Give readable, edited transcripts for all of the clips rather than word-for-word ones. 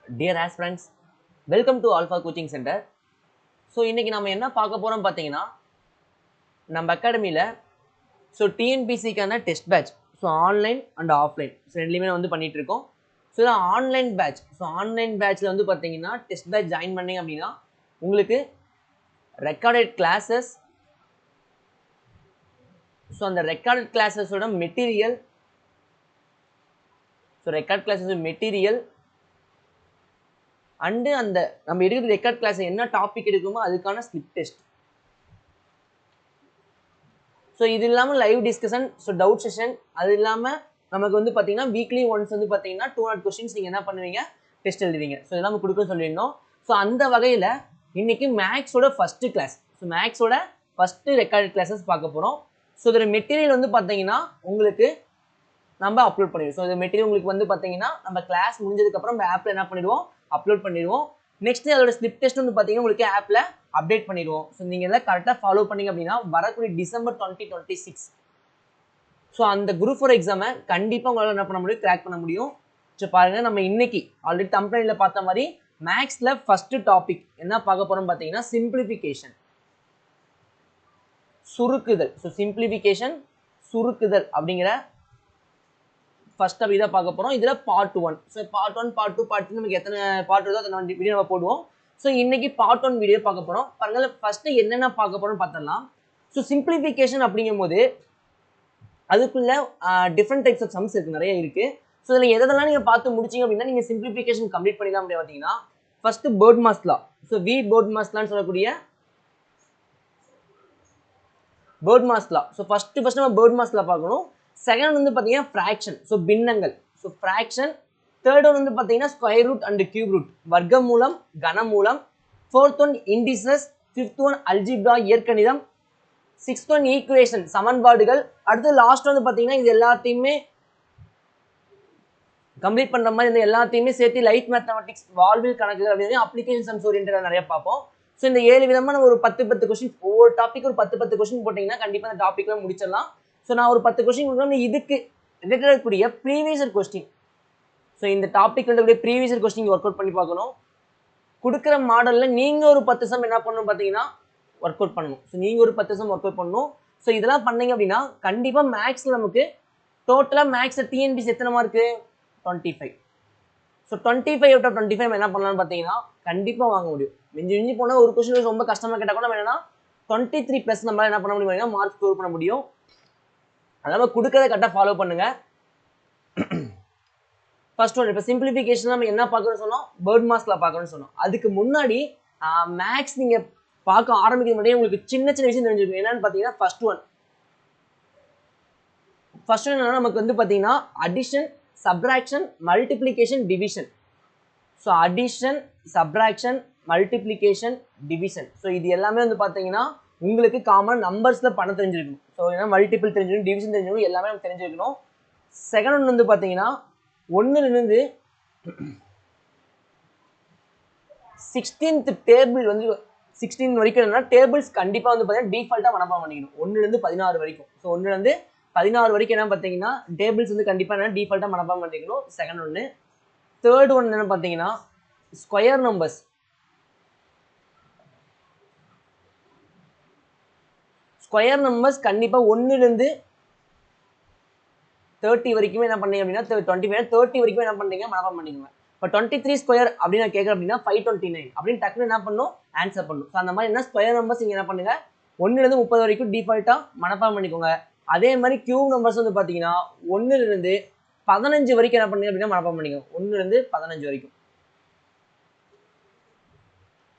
Dear aspirants, welcome to Alpha Coaching Center. So இன்றைக்கி நம்ம என்ன பார்க்க போகிறோம் பார்த்தீங்கன்னா நம்ம அகாடமியில் டிஎன்பிசிக்கான test batch online and offline ரெண்டுலேயுமே வந்து பண்ணிகிட்ருக்கோம். இதில் ஆன்லைன் பேட்ச் ஆன்லைன் பேட்ச்சில் வந்து பார்த்தீங்கன்னா டெஸ்ட் பேட்ச் ஜாயின் பண்ணிங்க அப்படின்னா உங்களுக்கு ரெக்கார்டட் கிளாஸஸ் அந்த ரெக்கார்டட் கிளாஸஸோட மெட்டீரியல் மெட்டீரியல் அண்டு அந்த நம்ம எடுக்கிற ரெக்கார்ட் கிளாஸ் என்ன டாபிக் எடுக்குமோ அதுக்கான ஸ்லிப் டெஸ்ட். இது இல்லாமல் லைவ் டிஸ்கஷன் டவுட் செஷன், அது இல்லாமல் நமக்கு வந்து பார்த்தீங்கன்னா வீக்லி ஒன்ஸ் வந்து பார்த்தீங்கன்னா 200 கொஸ்டின்ஸ் நீங்கள் என்ன பண்ணுவீங்க, டெஸ்ட் எழுதுவீங்க. இதெல்லாம் கொடுக்க சொல்லியிருந்தோம். அந்த வகையில் இன்னைக்கு மேக்ஸோட ஃபஸ்ட்டு கிளாஸ் மேக்ஸோட ஃபஸ்ட்டு ரெக்கார்ட் கிளாஸஸ் பார்க்க போகிறோம். இதோட மெட்டீரியல் வந்து பார்த்தீங்கன்னா உங்களுக்கு நம்ம அப்லோட் பண்ணிடுவோம். இந்த மெட்டீரியல் உங்களுக்கு வந்து பார்த்தீங்கன்னா நம்ம கிளாஸ் முடிஞ்சதுக்கப்புறம் நம்ம ஆப்பில் என்ன பண்ணிடுவோம், அப்லோட் பண்ணிடுவோம். நெக்ஸ்ட் அதோட ஸ்லிப் டெஸ்ட் வந்து பார்த்தீங்கன்னா உங்களுக்கு ஆப்பில் அப்டேட் பண்ணிடுவோம். நீங்கள் எல்லாம் கரெக்டாக ஃபாலோ பண்ணிங்க அப்படின்னா வரக்கூடிய டிசம்பர் 2026 அந்த குரூப் 4 எக்ஸாமை கண்டிப்பாக உங்களால் என்ன பண்ண முடியும், கிராக் பண்ண முடியும். பாருங்க, நம்ம இன்னைக்கு ஆல்ரெடி தம்ப்நெயிலில் பார்த்த மாதிரி மேக்ஸில் ஃபஸ்ட்டு டாபிக் என்ன பார்க்க போகிறோம் பார்த்தீங்கன்னா சிம்பிளிஃபிகேஷன், சுருக்குதல். சிம்பிளிஃபிகேஷன் சுருக்குதல் அப்படிங்கிற ஃபர்ஸ்ட் டாபிக் தான் பார்க்க போகிறோம். இதில் பார்ட் 1. பார்ட் 1, பார்ட் 2, பார்ட் 3 நமக்கு எத்தனை பார்ட் வருதோ அத்தனை வீடியோ நம்ம போடுவோம். இன்னைக்கு பார்ட் 1 வீடியோ பார்க்க போகிறோம். பாருங்கள், ஃபர்ஸ்ட்டு என்னென்ன பார்க்க போகிறோம்னு பார்த்தலாம். சிம்பிளிஃபிகேஷன் அப்படிங்கும் போது அதுக்குள்ள டிஃப்ரெண்ட் டைப்ஸ் ஆஃப் சம்ஸ் இருக்குது, நிறைய இருக்குது. இதில் எதெல்லாம் நீங்கள் பார்த்து முடிச்சிங்க அப்படின்னா நீங்கள் சிம்பிளிஃபிகேஷன் கம்ப்ளீட் பண்ணிடலாம். அப்படி பார்த்தீங்கன்னா ஃபர்ஸ்ட்டு பேர்ட்மாஸ் லா. பேர்ட்மாஸ் லான்னு சொல்லக்கூடிய பேர்ட்மாஸ் லா. ஃபர்ஸ்ட் நம்ம பேர்ட்மாஸ் லா பார்க்கணும். செகண்ட் வந்து பார்த்தீங்கன்னா ஃப்ராக்ஷன், பின்னங்கள், ஃப்ராக்ஷன். தேர்ட் ஒன் வந்து பார்த்தீங்கன்னா square root and cube root, வர்க்கமூலம், கனமூலம். Fourth one indices. Fifth one algebra, இயற்கணிதம். சிக்ஸ்த் ஒன் ஈக்குவேஷன், சமன்பாடுகள். அடுத்து லாஸ்ட் வந்து பார்த்தீங்கன்னா இது எல்லாத்தையுமே கம்ப்ளீட் பண்ணுற மாதிரி இந்த எல்லாத்தையுமே சேர்த்து லைட் மேத்தமெட்டிக்ஸ், வாழ்வில் கணக்குகள் அப்படின்னு அப்ளிகேஷன் சம்ஸ் ஓரியன்டாக நிறைய பார்ப்போம். இந்த 7 விதமான ஒரு 10 கொஸ்டின், ஒவ்வொரு டாபிக் ஒரு 10 கொஸ்டின் போட்டிங்கன்னா கண்டிப்பாக அந்த டாப்பிக்லாம் முடிச்சிடலாம். நான் ஒரு 10 கொஸ்டின் கொடுக்குறேன், இதுக்கு ரிலேட்டட் கூடிய ப்ரீவியஸ் கொஸ்டின், இந்த டாபிக் இருக்கக்கூடிய ப்ரீவியஸ் கொஸ்டின் ஒர்க் அவுட் பண்ணி பார்க்கணும். கொடுக்குற மாடலில் நீங்கள் ஒரு 10 சம் என்ன பண்ணணும் பார்த்தீங்கன்னா ஒர்க் அவுட் பண்ணணும். நீங்கள் ஒரு 10 சம் ஒர்க் அவுட் பண்ணணும். இதெல்லாம் பண்ணீங்க அப்படின்னா கண்டிப்பாக மேக்ஸில் நமக்கு டோட்டலாக மேக்ஸில் டிஎன்பிசி எத்தனை மார்க்கு, 25. 25 out of 25 என்ன பண்ணலாம்னு பார்த்தீங்கன்னா கண்டிப்பாக வாங்க முடியும். மிஞ்சி போனால் ஒரு கொஸ்டின் ரொம்ப கஷ்டமாக கேட்டால் கூட நம்ம என்னன்னா 23+ நம்மளால் என்ன பண்ண முடியும், மார்க் ஸ்கோர் பண்ண முடியும். அதனால கொடுக்கறத கரெக்டாக ஃபாலோ பண்ணுங்க. ஃபர்ஸ்ட் ஒன், இப்போ சிம்பிளிஃபிகேஷன் நம்ம என்ன பார்க்கணும்னு சொன்னோம், பேர்ட்மாஸ் லா பார்க்கணும்னு சொன்னோம். அதுக்கு முன்னாடி மேக்ஸ் நீங்கள் பார்க்க ஆரம்பிக்கிற முன்னாடியே உங்களுக்கு சின்ன விஷயம் தெரிஞ்சிருக்கும். என்னன்னு பார்த்தீங்கன்னா ஃபர்ஸ்ட் ஒன் என்னன்னா நமக்கு வந்து பார்த்தீங்கன்னா addition, subtraction, multiplication, division. Addition, subtraction, multiplication, division. இது எல்லாமே வந்து பார்த்தீங்கன்னா உங்களுக்கு காமன் நம்பர்ஸில் பண்ண தெரிஞ்சிருக்கணும். ஏன்னா மல்டிபிள் தெரிஞ்சிருக்கணும், டிவிஷன் தெரிஞ்சிருக்கணும், எல்லாமே நமக்கு தெரிஞ்சிருக்கணும். செகண்ட் ஒன்று வந்து பார்த்தீங்கன்னா 1லிருந்து 16th டேபிள் வந்து 16 வரைக்கும் என்னன்னா டேபிள்ஸ் கண்டிப்பாக வந்து பார்த்தீங்கன்னா டிஃபால்ட்டாக மனப்பாடம் பண்ணிக்கணும். 1லிருந்து 16 வரைக்கும். 1லிருந்து 16 வரைக்கும் என்ன பார்த்தீங்கன்னா டேபிள்ஸ் வந்து கண்டிப்பாக என்ன டிஃபால்ட்டாக மனப்பாடம் பண்ணிக்கணும். செகண்ட் ஒன்று. தேர்ட் ஒன்று என்ன பார்த்தீங்கன்னா ஸ்கொயர் நம்பர்ஸ். ஸ்கொயர் நம்பர்ஸ் கண்டிப்பாக 1லிருந்து 30 வரைக்குமே என்ன பண்ணீங்க அப்படின்னா 30 வரைக்கும் என்ன பண்ணுறீங்க, மனப்பாடம் பண்ணிக்கோங்க. இப்போ 23 ஸ்கொயர் அப்படின்னு நான் கேட்குறேன் அப்படின்னா 529 அப்படின்னு டக்குன்னு என்ன பண்ணணும், ஆன்சர் பண்ணணும். அந்த மாதிரி என்ன ஸ்கொயர் நம்பர்ஸ் நீங்கள் என்ன பண்ணுங்க 1லிருந்து 30 வரைக்கும் டிஃபால்ட்டாக மனப்பாடம் பண்ணிக்கோங்க. அதே மாதிரி கியூப் நம்பர்ஸ் வந்து பார்த்தீங்கன்னா 1லிருந்து 15 வரைக்கும் என்ன பண்ணுங்க அப்படின்னா மனப்பாடம் பண்ணிக்கோங்க. 1லிருந்து 15 வரைக்கும்.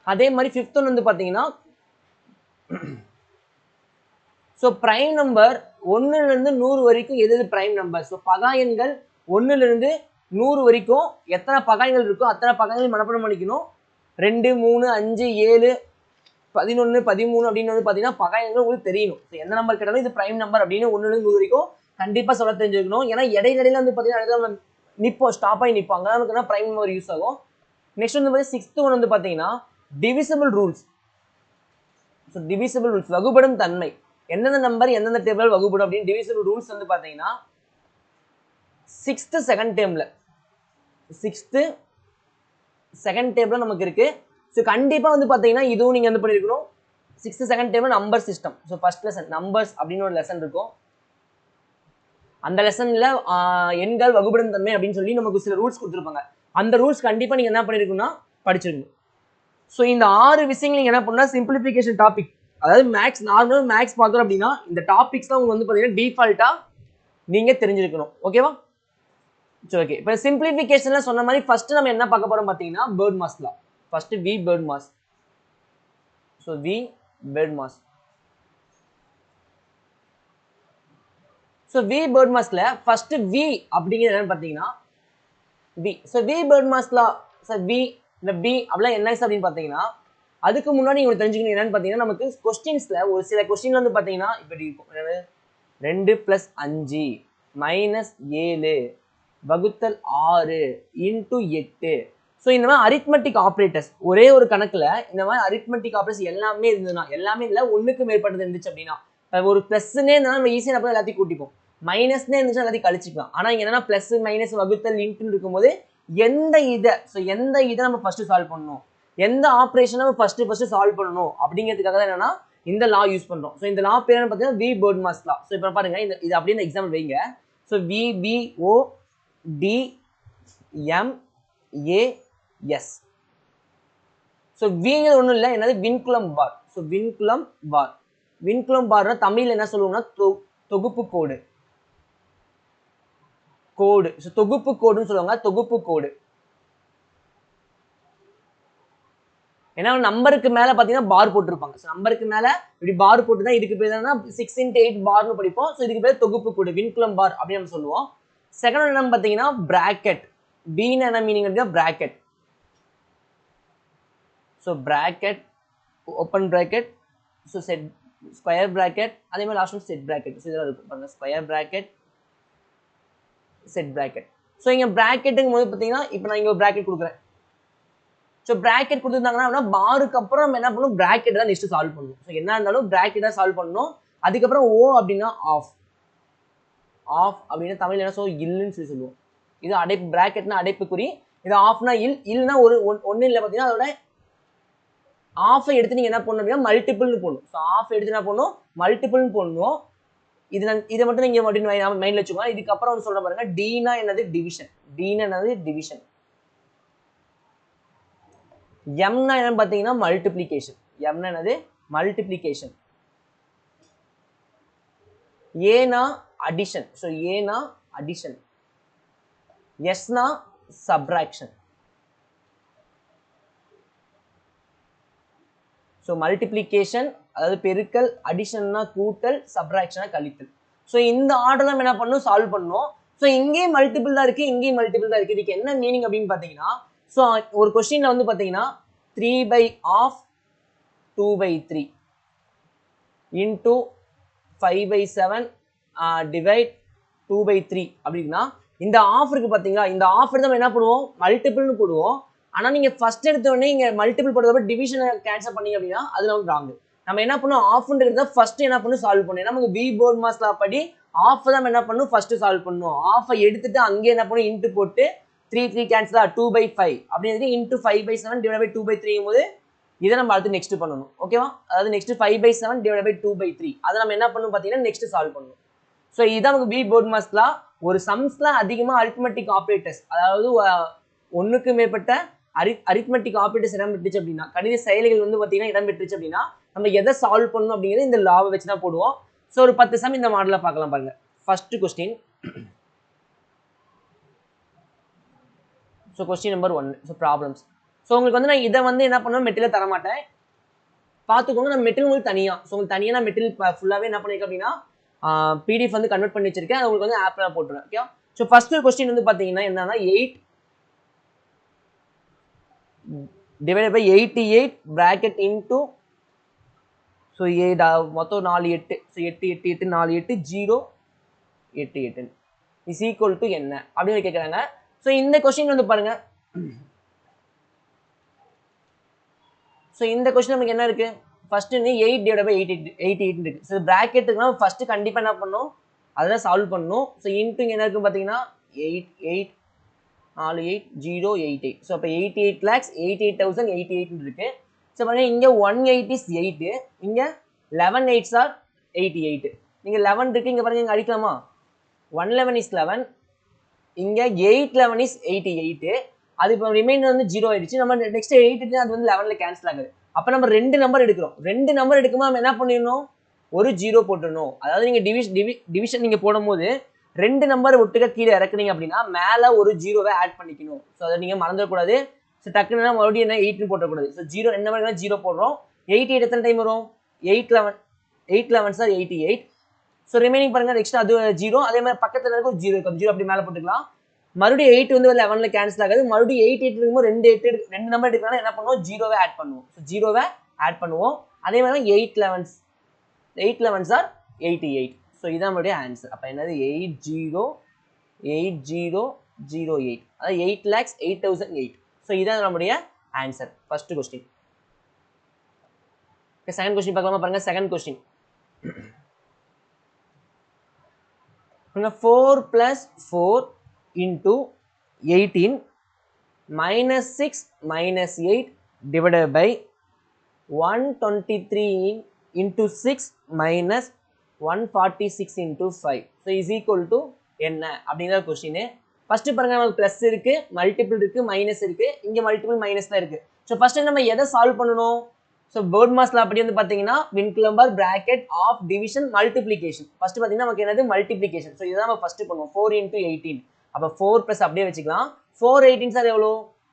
அதே மாதிரி ஃபிஃப்த் ஒன் வந்து பார்த்தீங்கன்னா பிரைம் நம்பர் 1லிருந்து 100 வரைக்கும் எது பிரைம் நம்பர். பகா எண்கள் 1லிருந்து 100 வரைக்கும் எத்தனை பகாயங்கள் இருக்கோ அத்தனை பகாயங்கள் மனப்பாடம் பண்ணிக்கணும். 2, 3, 5, 7, 11, 13 அப்படின்னு வந்து பார்த்தீங்கன்னா பகாயங்கள் உங்களுக்கு தெரியணும். எந்த நம்பர் கேட்டாலும் இது பிரைம் நம்பர் அப்படின்னு 1லிருந்து 100 வரைக்கும் கண்டிப்பாக சொல்ல தெரிஞ்சுக்கணும். ஏன்னா இடையில வந்து பார்த்தீங்கன்னா நம்ம நிற்போம், ஸ்டாப் ஆகி நிற்போம், அங்கே நமக்கு பிரைம் நம்பர் யூஸ் ஆகும். நெக்ஸ்ட் வந்து பார்த்தீங்கன்னா 6th ஒன் வந்து பார்த்தீங்கன்னா டிவிசிபிள் ரூல்ஸ். டிவிசிபிள் ரூல்ஸ், வகுபடும் தன்மை. எந்தெந்த நம்பர் எந்தெந்த டேபிள் வகுப்படும் அப்படின்னு டிவிசிபிள் ரூல்ஸ் வந்து பார்த்தீங்கன்னா 6th செகண்ட் டேர்மில் 6th செகண்ட் டேபிள் நமக்கு இருக்கு. ஸோ கண்டிப்பாக வந்து பார்த்தீங்கன்னா இதுவும் நீங்கள் வந்து பண்ணியிருக்கணும். 6th second table number system. So first lesson numbers அப்படின்னு ஒரு லெசன் இருக்கும். அந்த லெசன்ல எண்கள் வகுப்படும் தன்மை அப்படின்னு சொல்லி நமக்கு சில ரூல்ஸ் கொடுத்துருப்பாங்க. அந்த ரூல்ஸ் கண்டிப்பாக நீங்கள் என்ன பண்ணியிருக்கணும்னா படிச்சிருக்கணும். ஸோ இந்த 6 விஷயங்கள் நீங்கள் என்ன பண்ணால் சிம்பிளிஃபிகேஷன் டாபிக், அதாவது மேக்ஸ் நார்மல் மேக்ஸ் பார்க்குறோம் அப்படின்னா இந்த டாபிக்ஸ் தான் உங்களுக்கு வந்து பார்த்தீங்கன்னா டிஃபால்ட்டாக நீங்கள் தெரிஞ்சிருக்கணும். ஓகேவா? சரி, ஓகே. இப்போ சிம்பிளிஃபிகேஷன்ல சொன்ன மாதிரி ஃபர்ஸ்ட் நம்ம என்ன பார்க்க போறோம் பார்த்தீங்கன்னா BODMAS law. First V BODMAS. So V BODMAS. So V பேர்ட் மாஸ்ல ஃபர்ஸ்ட் வி அப்படிங்கிறது என்னன்னு பார்த்தீங்கன்னா வி. ஸோ வி பேர்ட் மாஸ்லா. ஸோ வி இந்த பி அப்படிலாம் என்ன அப்படின்னு பார்த்தீங்கன்னா அதுக்கு முன்னாடி உங்களுக்கு தெரிஞ்சுக்கணும் என்னன்னு பார்த்தீங்கன்னா நமக்கு கொஸ்டின்ஸ்ல ஒரு சில கொஸ்டின் வந்து பார்த்தீங்கன்னா இப்படி இருக்கும். 2 + 5 - 7 வகுத்தல் 6 × 8. ஸோ இந்த மாதிரி அரித்மெட்டிக் ஆப்ரேட்டர்ஸ் ஒரே ஒரு கணக்குல இந்த மாதிரி அரித்மெட்டிக் ஆப்ரேட்டர்ஸ் எல்லாமே இருந்ததுன்னா, எல்லாமே இல்லை ஒன்றுக்கு மேற்பட்டது இருந்துச்சு அப்படின்னா, ஒரு ப்ளஸ்னே இருந்தால் நம்ம ஈஸியாக நம்ம எல்லாத்தையும் கூட்டிப்போம், மைனஸ்னே இருந்துச்சுன்னா எல்லாத்தையும் கழிச்சிக்கலாம். ஆனால் இங்கே என்னன்னா ப்ளஸ் மைனஸ் வகுத்தல் இன்ட்டுன்னு இருக்கும்போது எந்த இதை நம்ம ஃபர்ஸ்ட் சால்வ் பண்ணணும், எந்த ஆப்ரேஷனை நம்ம ஃபர்ஸ்ட் சால்வ் பண்ணணும் அப்படிங்கிறதுக்காக தான் என்னன்னா இந்த லா யூஸ் பண்றோம். ஸோ இந்த லா பேர் பார்த்தீங்கன்னா V BODMAS law. So இப்போ பாருங்க இது அப்படின்னு எக்ஸாம்பிள் வைங்க. So VBO DMAS. ஸோ விங்கிறது ஒன்றும் இல்லை, என்னது விண்குலம் பார். ஸோ விண்குலம் பார். விண்குலம் பார்னா தமிழ் என்ன சொல்லுவோம்னா தொகுப்பு கோடு. ஸோ தொகுப்பு கோடுன்னு சொல்லுவாங்க, தொகுப்பு கோடு. ஏன்னா நம்பருக்கு மேல பாத்தீங்கன்னா பார் போட்டிருப்பாங்க. நம்பருக்கு மேல இப்படி பார் போட்டு தான் இதுக்கு பேர் என்னன்னா 6 × 8 பார்னு படிப்போம். ஸோ இதுக்கு பேர் தொகுப்பு கோடு, விண்குலம் பார் அப்படின்னு நம்ம சொல்லுவோம். செகண்ட் என்ன பாத்தீங்கன்னா பிராக்கெட். பீன் என்ன மீனிங் இருக்கு? Bracket. So bracket, open bracket, so set square bracket, அதே மாதிரி லாஸ்ட் செட் பிராக்கெட். ஸோ இதெல்லாம் இருக்கும் பாருங்க, square bracket, set bracket. So இங்க பிராக்கெட்டுங்கும் போது பாத்தீங்கன்னா இப்போ நான் இங்க ஒரு பிராக்கெட் கொடுக்குறேன். ஸோ பிராக்கெட் கொடுத்துருந்தாங்கன்னா பாருக்கு அப்புறம் நம்ம என்ன பண்ணணும், பிராக்கெட் தான் நெக்ஸ்ட் சால்வ் பண்ணணும். ஸோ என்ன இருந்தாலும் பிராக்கெட் தான் சால்வ் பண்ணணும். அதுக்கப்புறம் ஓ அப்படின்னா ஆஃப். ஆஃப் அப்படின்னா தமிழ் என்ன இல்லுன்னு சொல்லி சொல்லுவோம். இது அடைப்பு, பிராக்கெட்னா அடைப்புக்குறி, இது ஆஃப்னா இல்லைன்னா ஒன்றும் இல்லை பார்த்தீங்கன்னா அதோட ஆஃபை எடுத்து நீங்கள் என்ன பண்ணணும் அப்படின்னா மல்டிபிள்னு போடணும். ஸோ ஆஃப் எடுத்து என்ன பண்ணணும், மல்டிபிள்னு போடணும். இதை மட்டும் நீங்கள் மட்டும் மைண்டில் வச்சுக்கோங்க. இதுக்கப்புறம் வந்து சொல்ற பாருங்க, டீனா என்னது டிவிஷன். டீனா என்னது டிவிஷன். எம்னா என்னன்னு பார்த்தீங்கன்னா மல்டிப்ளிகேஷன். எம்னா என்னது மல்டிப்ளிகேஷன். ஏனா அடிஷன். ஸோ ஏனா அடிஷன். எஸ்னா சப்ராக்ஷன். ஸோ மல்டிப்ளிகேஷன் அதாவது பெருக்கல், அடிஷன்னா கூட்டல், சப்ராக்ஷனா கழித்தல். ஸோ இந்த ஆர்டர் நம்ம என்ன பண்ணணும், சால்வ் பண்ணணும். ஸோ இங்கேயும் மல்டிபிள் தான் இருக்கு, இங்கேயும் மல்டிபிள் தான் இருக்கு. இதுக்கு என்ன மீனிங் அப்படின்னு பார்த்தீங்கன்னா, ஸோ ஒரு கொஸ்டின்ல வந்து பார்த்தீங்கன்னா 3/2 2/3 இன்டூ 5/7 டிவைட் 2/3 அப்படின்னா இந்த ஆஃப் இருக்கு பார்த்தீங்களா, இந்த ஆஃப் எடுத்து நம்ம என்ன பண்ணுவோம், மல்டிபிள்னு போடுவோம். ஆனால் நீங்கள் ஃபர்ஸ்ட் எடுத்த உடனே இங்கே மல்டிபிள் போடுறத டிவிஷனை கேன்சல் பண்ணீங்க அப்படின்னா அது நமக்கு ராங்கு. நம்ம என்ன பண்ணுவோம், ஆஃப்ன்றது ஃபர்ஸ்ட் என்ன பண்ணும் சால்வ் பண்ணும். நமக்கு வி போர்ட் மாஸ் லா படி ஆஃப் தான் நம்ம என்ன பண்ணும் ஃபர்ஸ்ட் சால்வ் பண்ணும். ஆஃபை எடுத்துட்டு அங்கே என்ன பண்ணும் இன்ட்டு போட்டு 3 கேன்சலா 2/5 அப்படின்னு இன்ட்டு 5/7 டிவைட் பை 2/3 போது இதை நம்ம அடுத்து நெக்ஸ்ட் பண்ணணும். ஓகேவா? அதாவது நெக்ஸ்ட் 5/7 டிவைட் பை 2/3 அதை நம்ம என்ன பண்ணணும் பார்த்தீங்கன்னா நெக்ஸ்ட் சால்வ் பண்ணணும். ஸோ இதான் நமக்கு வி போர்ட் மாஸ் லா. ஒரு சம்ஸ்ல அதிகமாக அரித்மெட்டிக் ஆப்ரேட்டர்ஸ், அதாவது ஒன்றுக்கு மேற்பட்ட அரித்மெட்டிக் ஆப்ரேட்டர்ஸ் இடம் பெற்றுச்சு அப்படின்னா, கணித செயலிகள் வந்து பார்த்தீங்கன்னா இடம் பெற்றுச்சு அப்படின்னா நம்ம எதை சால்வ் பண்ணணும் அப்படிங்கிறது இந்த லாவை வச்சு தான் போடுவோம். ஸோ ஒரு 10 சம் இந்த மாடலில் பார்க்கலாம் பாருங்க. First question. So question number 1. So problems. So உங்களுக்கு வந்து நான் இதை வந்து என்ன பண்ணுவேன், மெட்டீரியல் தர மாட்டேன், பார்த்துக்கோங்க. நான் மெட்டீரியல் உங்களுக்கு தனியாக, ஸோ உங்களுக்கு தனியாக நான் மெட்டீரியல் ஃபுல்லாகவே என்ன பண்ணியிருக்கேன் அப்படின்னா பிடிஎஃப் வந்து கன்வெர்ட் பண்ணி வச்சிருக்கேன். அது உங்களுக்கு வந்து ஆப்ல போட்டுருவேன். ஓகே. ஸோ ஃபர்ஸ்ட் கொஸ்டின் வந்து பார்த்தீங்கன்னா என்னன்னா 8 divided by 88 bracket into, so மொத்தம் 4 8. ஸோ 8 8 8 4 8 0 8 8 இஸ் ஈக்குவல் டு என்ன அப்படின்னு கேட்குறாங்க. ஸோ இந்த கொஸ்டின் வந்து பாருங்க. ஸோ இந்த கொஸ்டின் நமக்கு என்ன இருக்கு, ஃபர்ஸ்ட் 8 டிவைட் பை 88 இருக்கு. ஸோ பிராக்கெட்டுக்குனா ஃபர்ஸ்ட் கண்டிப்பாக என்ன பண்ணணும், அதெல்லாம் சால்வ் பண்ணணும். ஸோ இன்ட்டு என்ன இருக்கு பார்த்தீங்கன்னா 8 8 48,088. ஸோ அப்போ 88 lakhs 88,088 இருக்கு. ஸோ பாருங்க இங்கே 180 is 8, இங்கே 11 8s are 88. நீங்கள் 11 இருக்கு, இங்கே பாருங்க இங்கே அடிக்கலாமா? 111 is 11, இங்கே 811 is 88. அது இப்போ ரிமைண்டர் வந்து 0 ஆயிடுச்சு. நம்ம நெக்ஸ்ட் 8 அது வந்து 11ல் கேன்சல் ஆகுது. அப்போ நம்ம 2 நம்பர் எடுக்கிறோம். 2 நம்பர் எடுக்கும்போது நம்ம என்ன பண்ணிடணும்? ஒரு 0 போட்டுடணும். அதாவது நீங்கள் டிவிஷன் நீங்கள் போடும்போது 2 நம்பர் ஒட்டுக்க கீழே இறக்குனீங்க அப்படின்னா மேலே ஒரு 0வை ஆட் பண்ணிக்கணும். ஸோ அதை நீங்கள் மறந்துடக்கூடாது. ஸோ டக்குன்னு மறுபடியும் என்ன 8ன்னு போட்டக்கூடாது. ஸோ 0 2 நம்பர் 0 போடுறோம். 88 எத்தனை டைம் வரும்? 811 சார் 88. ஸோ ரிமைனிங் பாருங்க நெக்ஸ்ட் அது 0, அதே மாதிரி பக்கத்தில் இருக்க ஒரு 0 இருக்கும். 0 அப்படி மேலே போட்டுக்கலாம். மறுபடியும் 8 வந்து 11ல் கேன்சல் ஆகாது. மறுபடியும் 8 இருக்கும்போது 2 நம்பர் எடுக்கலாம். என்ன பண்ணுவோம்? 0வை ஆட் பண்ணுவோம். ஸோ 0வை ஆட் பண்ணுவோம். அதே மாதிரி 811s are 88. ஸோ இதான் நம்மளுடைய ஆன்சர். அப்போ என்னது? 80,80,08, அதாவது 8,08,008. ஸோ இதான் நம்மளுடைய answer first question. Second question பார்க்கலாமா? பாருங்க second question. 4 plus 4 into 18 minus 6 minus 8 divided by 123 into 6 minus 146 into 5. So is equal to என்ன அப்படிங்கிற கொஸ்டின். ஃபர்ஸ்ட் பாருங்க நமக்கு பிளஸ் இருக்கு, மல்டிபிள் இருக்கு, மைனஸ் இருக்கு. இங்க மல்டிபிள் மைனஸ் தான் இருக்கு. ஸோ ஃபர்ஸ்ட் நம்ம எதை சால்வ் பண்ணணும்? ஸோ பேர்ட் மாஸ்ல அப்படி வந்து பார்த்தீங்கன்னா vinculum bar bracket of division multiplication. First பார்த்தீங்கன்னா நமக்கு என்னது? மல்டிப்ளிகேஷன். ஸோ இதான் நம்ம ஃபர்ஸ்ட் பண்ணுவோம். 4 into 18. அப்போ 4 ப்ளஸ் அப்படியே வச்சுக்கலாம். 4 18 சார் எவ்வளோ?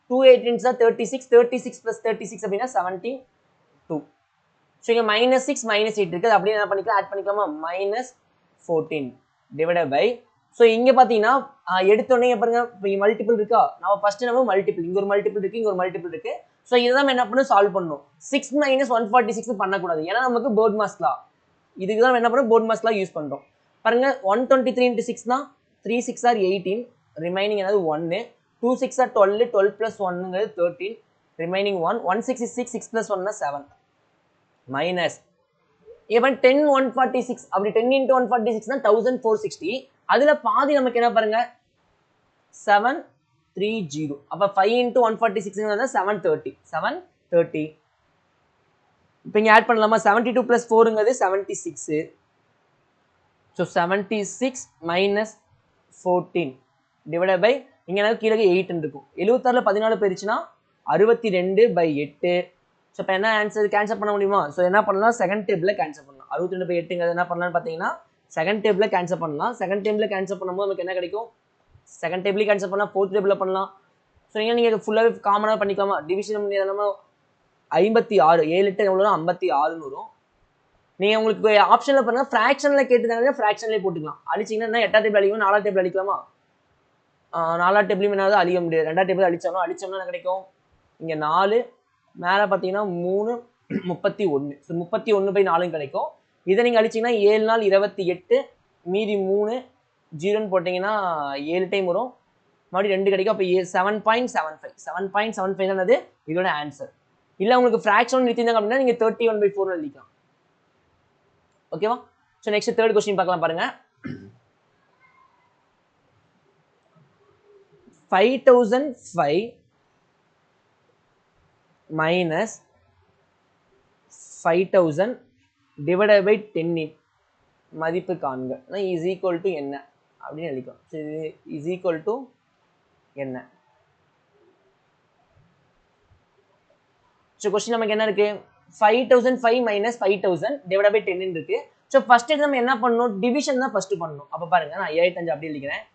2 18 சார் 36. 36 ப்ளஸ் 36 அப்படின்னா 72. ஸோ இங்கே -6 -8 இருக்குது. அது அப்படியே என்ன பண்ணிக்கலாம்? ஆட் பண்ணிக்கலாமா? -14 டிவைடட் பை. ஸோ இங்கே பார்த்தீங்கன்னா எடுத்தோடனே பாருங்க மல்டிபிள் இருக்கா? நம்ம ஃபர்ஸ்ட் நம்ம மல்டிபிள், இங்கே ஒரு மல்டிபிள் இருக்கு, இங்கே ஒரு மல்டிபிள் இருக்கு. ஸோ இதை தான் என்ன பண்ணணும்? சால்வ் பண்ணணும். 6 - 146 பண்ணக்கூடாது, ஏன்னா நமக்கு போர்ட் மாஸ்லா. இதுக்கு தான் என்ன பண்ணணும்? போர்ட் மாஸ்லா யூஸ் பண்ணுறோம். பாருங்க 123 into 6னா 3 6 are 18, ரிமைனிங் என்னது 1. 2 6 are 12, 12 plus 1ங்கிறது 13, remaining 1. 166 6 plus 1னா 7 minus. இப்போ 10 146 அப்படி 10 into 146னா 1460. அதுல பாதி நமக்கு என்ன பாருங்க? 730. அப்ப 5 into 146 730. 730. இப்போ இங்க ஆட் பண்ணலாமா? 72 plus 4ங்கிறது 76. ஸோ 76 minus 14 டிவைடட் பை இங்க எனக்கு கீழே 8 இருக்கும். 76ல 14 போயிருச்சுன்னா 62/8. ஸோ இப்போ என்ன ஆன்சர்? கேன்சல் பண்ண முடியுமா? ஸோ என்ன பண்ணலாம்? செகண்ட் டேபிளில் கேன்சல் பண்ணலாம். 62/8ங்கிறது என்ன பண்ணலாம்னு பார்த்தீங்கன்னா செகண்ட் டேபிளில் கேன்சல் பண்ணலாம். செகண்ட் டேபிளில் கேன்சல் பண்ணும்போது நமக்கு என்ன கிடைக்கும்? செகண்ட் டேபிளையும் கேன்சல் பண்ணலாம், ஃபோர்த் டேபிளில் பண்ணலாம். ஸோ நீங்கள் ஃபுல்லாகவே காமனாக பண்ணிக்கலாமா? டிவிஷன் நம்ம 56 7 8 எவ்வளோ? 56 வரும். நீங்கள் உங்களுக்கு ஆப்ஷனில் பாருங்கள், ஃப்ராக்ஷனில் கேட்டுதாங்க, ஃப்ராக்ஷன்லேயே போட்டுக்கலாம். அடிச்சிங்கன்னா 8ஆம் டேபிள் அடிக்கணும், 4ஆம் டேபிள் அடிக்கலாமா? 4ஆம் டேபிளையும் என்ன அழிக்க முடியாது. 2ஆம் டேபிள் அடித்தோம்னா என்ன கிடைக்கும்? இங்கே 4 மேலே பார்த்தீங்கன்னா 3 31. ஸோ 31/4 கிடைக்கும். இதை நீங்கள் அடிச்சிங்கன்னா 7 நாள் 28, மீதி 3 0ன்னு போட்டிங்கன்னா 7 டைம் வரும், மறுபடியும் 2 கிடைக்கும். அப்போ 7.75 7.75 தான் அது இதோட ஆன்சர். இல்லை உங்களுக்கு ஃப்ராக்ஷன் நிறுத்திருந்தாங்க அப்படின்னா நீங்கள் 31/4 எழுதிக்கலாம். ஓகேவா? ஸோ நெக்ஸ்ட் தேர்ட் கொஸ்டின் பார்க்கலாம் பாருங்க. 5005 minus 5000 divided by 10 மதிப்பு காண்க இஸ் ஈக்குவல் டு என்ன அப்படின்னு எழுதிக்கலாம். ஸோ இது இஸ் ஈக்குவல் டு என்ன? ஸோ கொஸ்டின் நமக்கு என்ன இருக்கு? 5005 minus 5000 divided by 10 இருக்கு. ஸோ ஃபர்ஸ்ட் நம்ம என்ன பண்ணணும்? டிவிஷன் தான் ஃபர்ஸ்ட் பண்ணணும். அப்போ பாருங்க நான் 55 அப்படி எழுதிக்கிறேன்.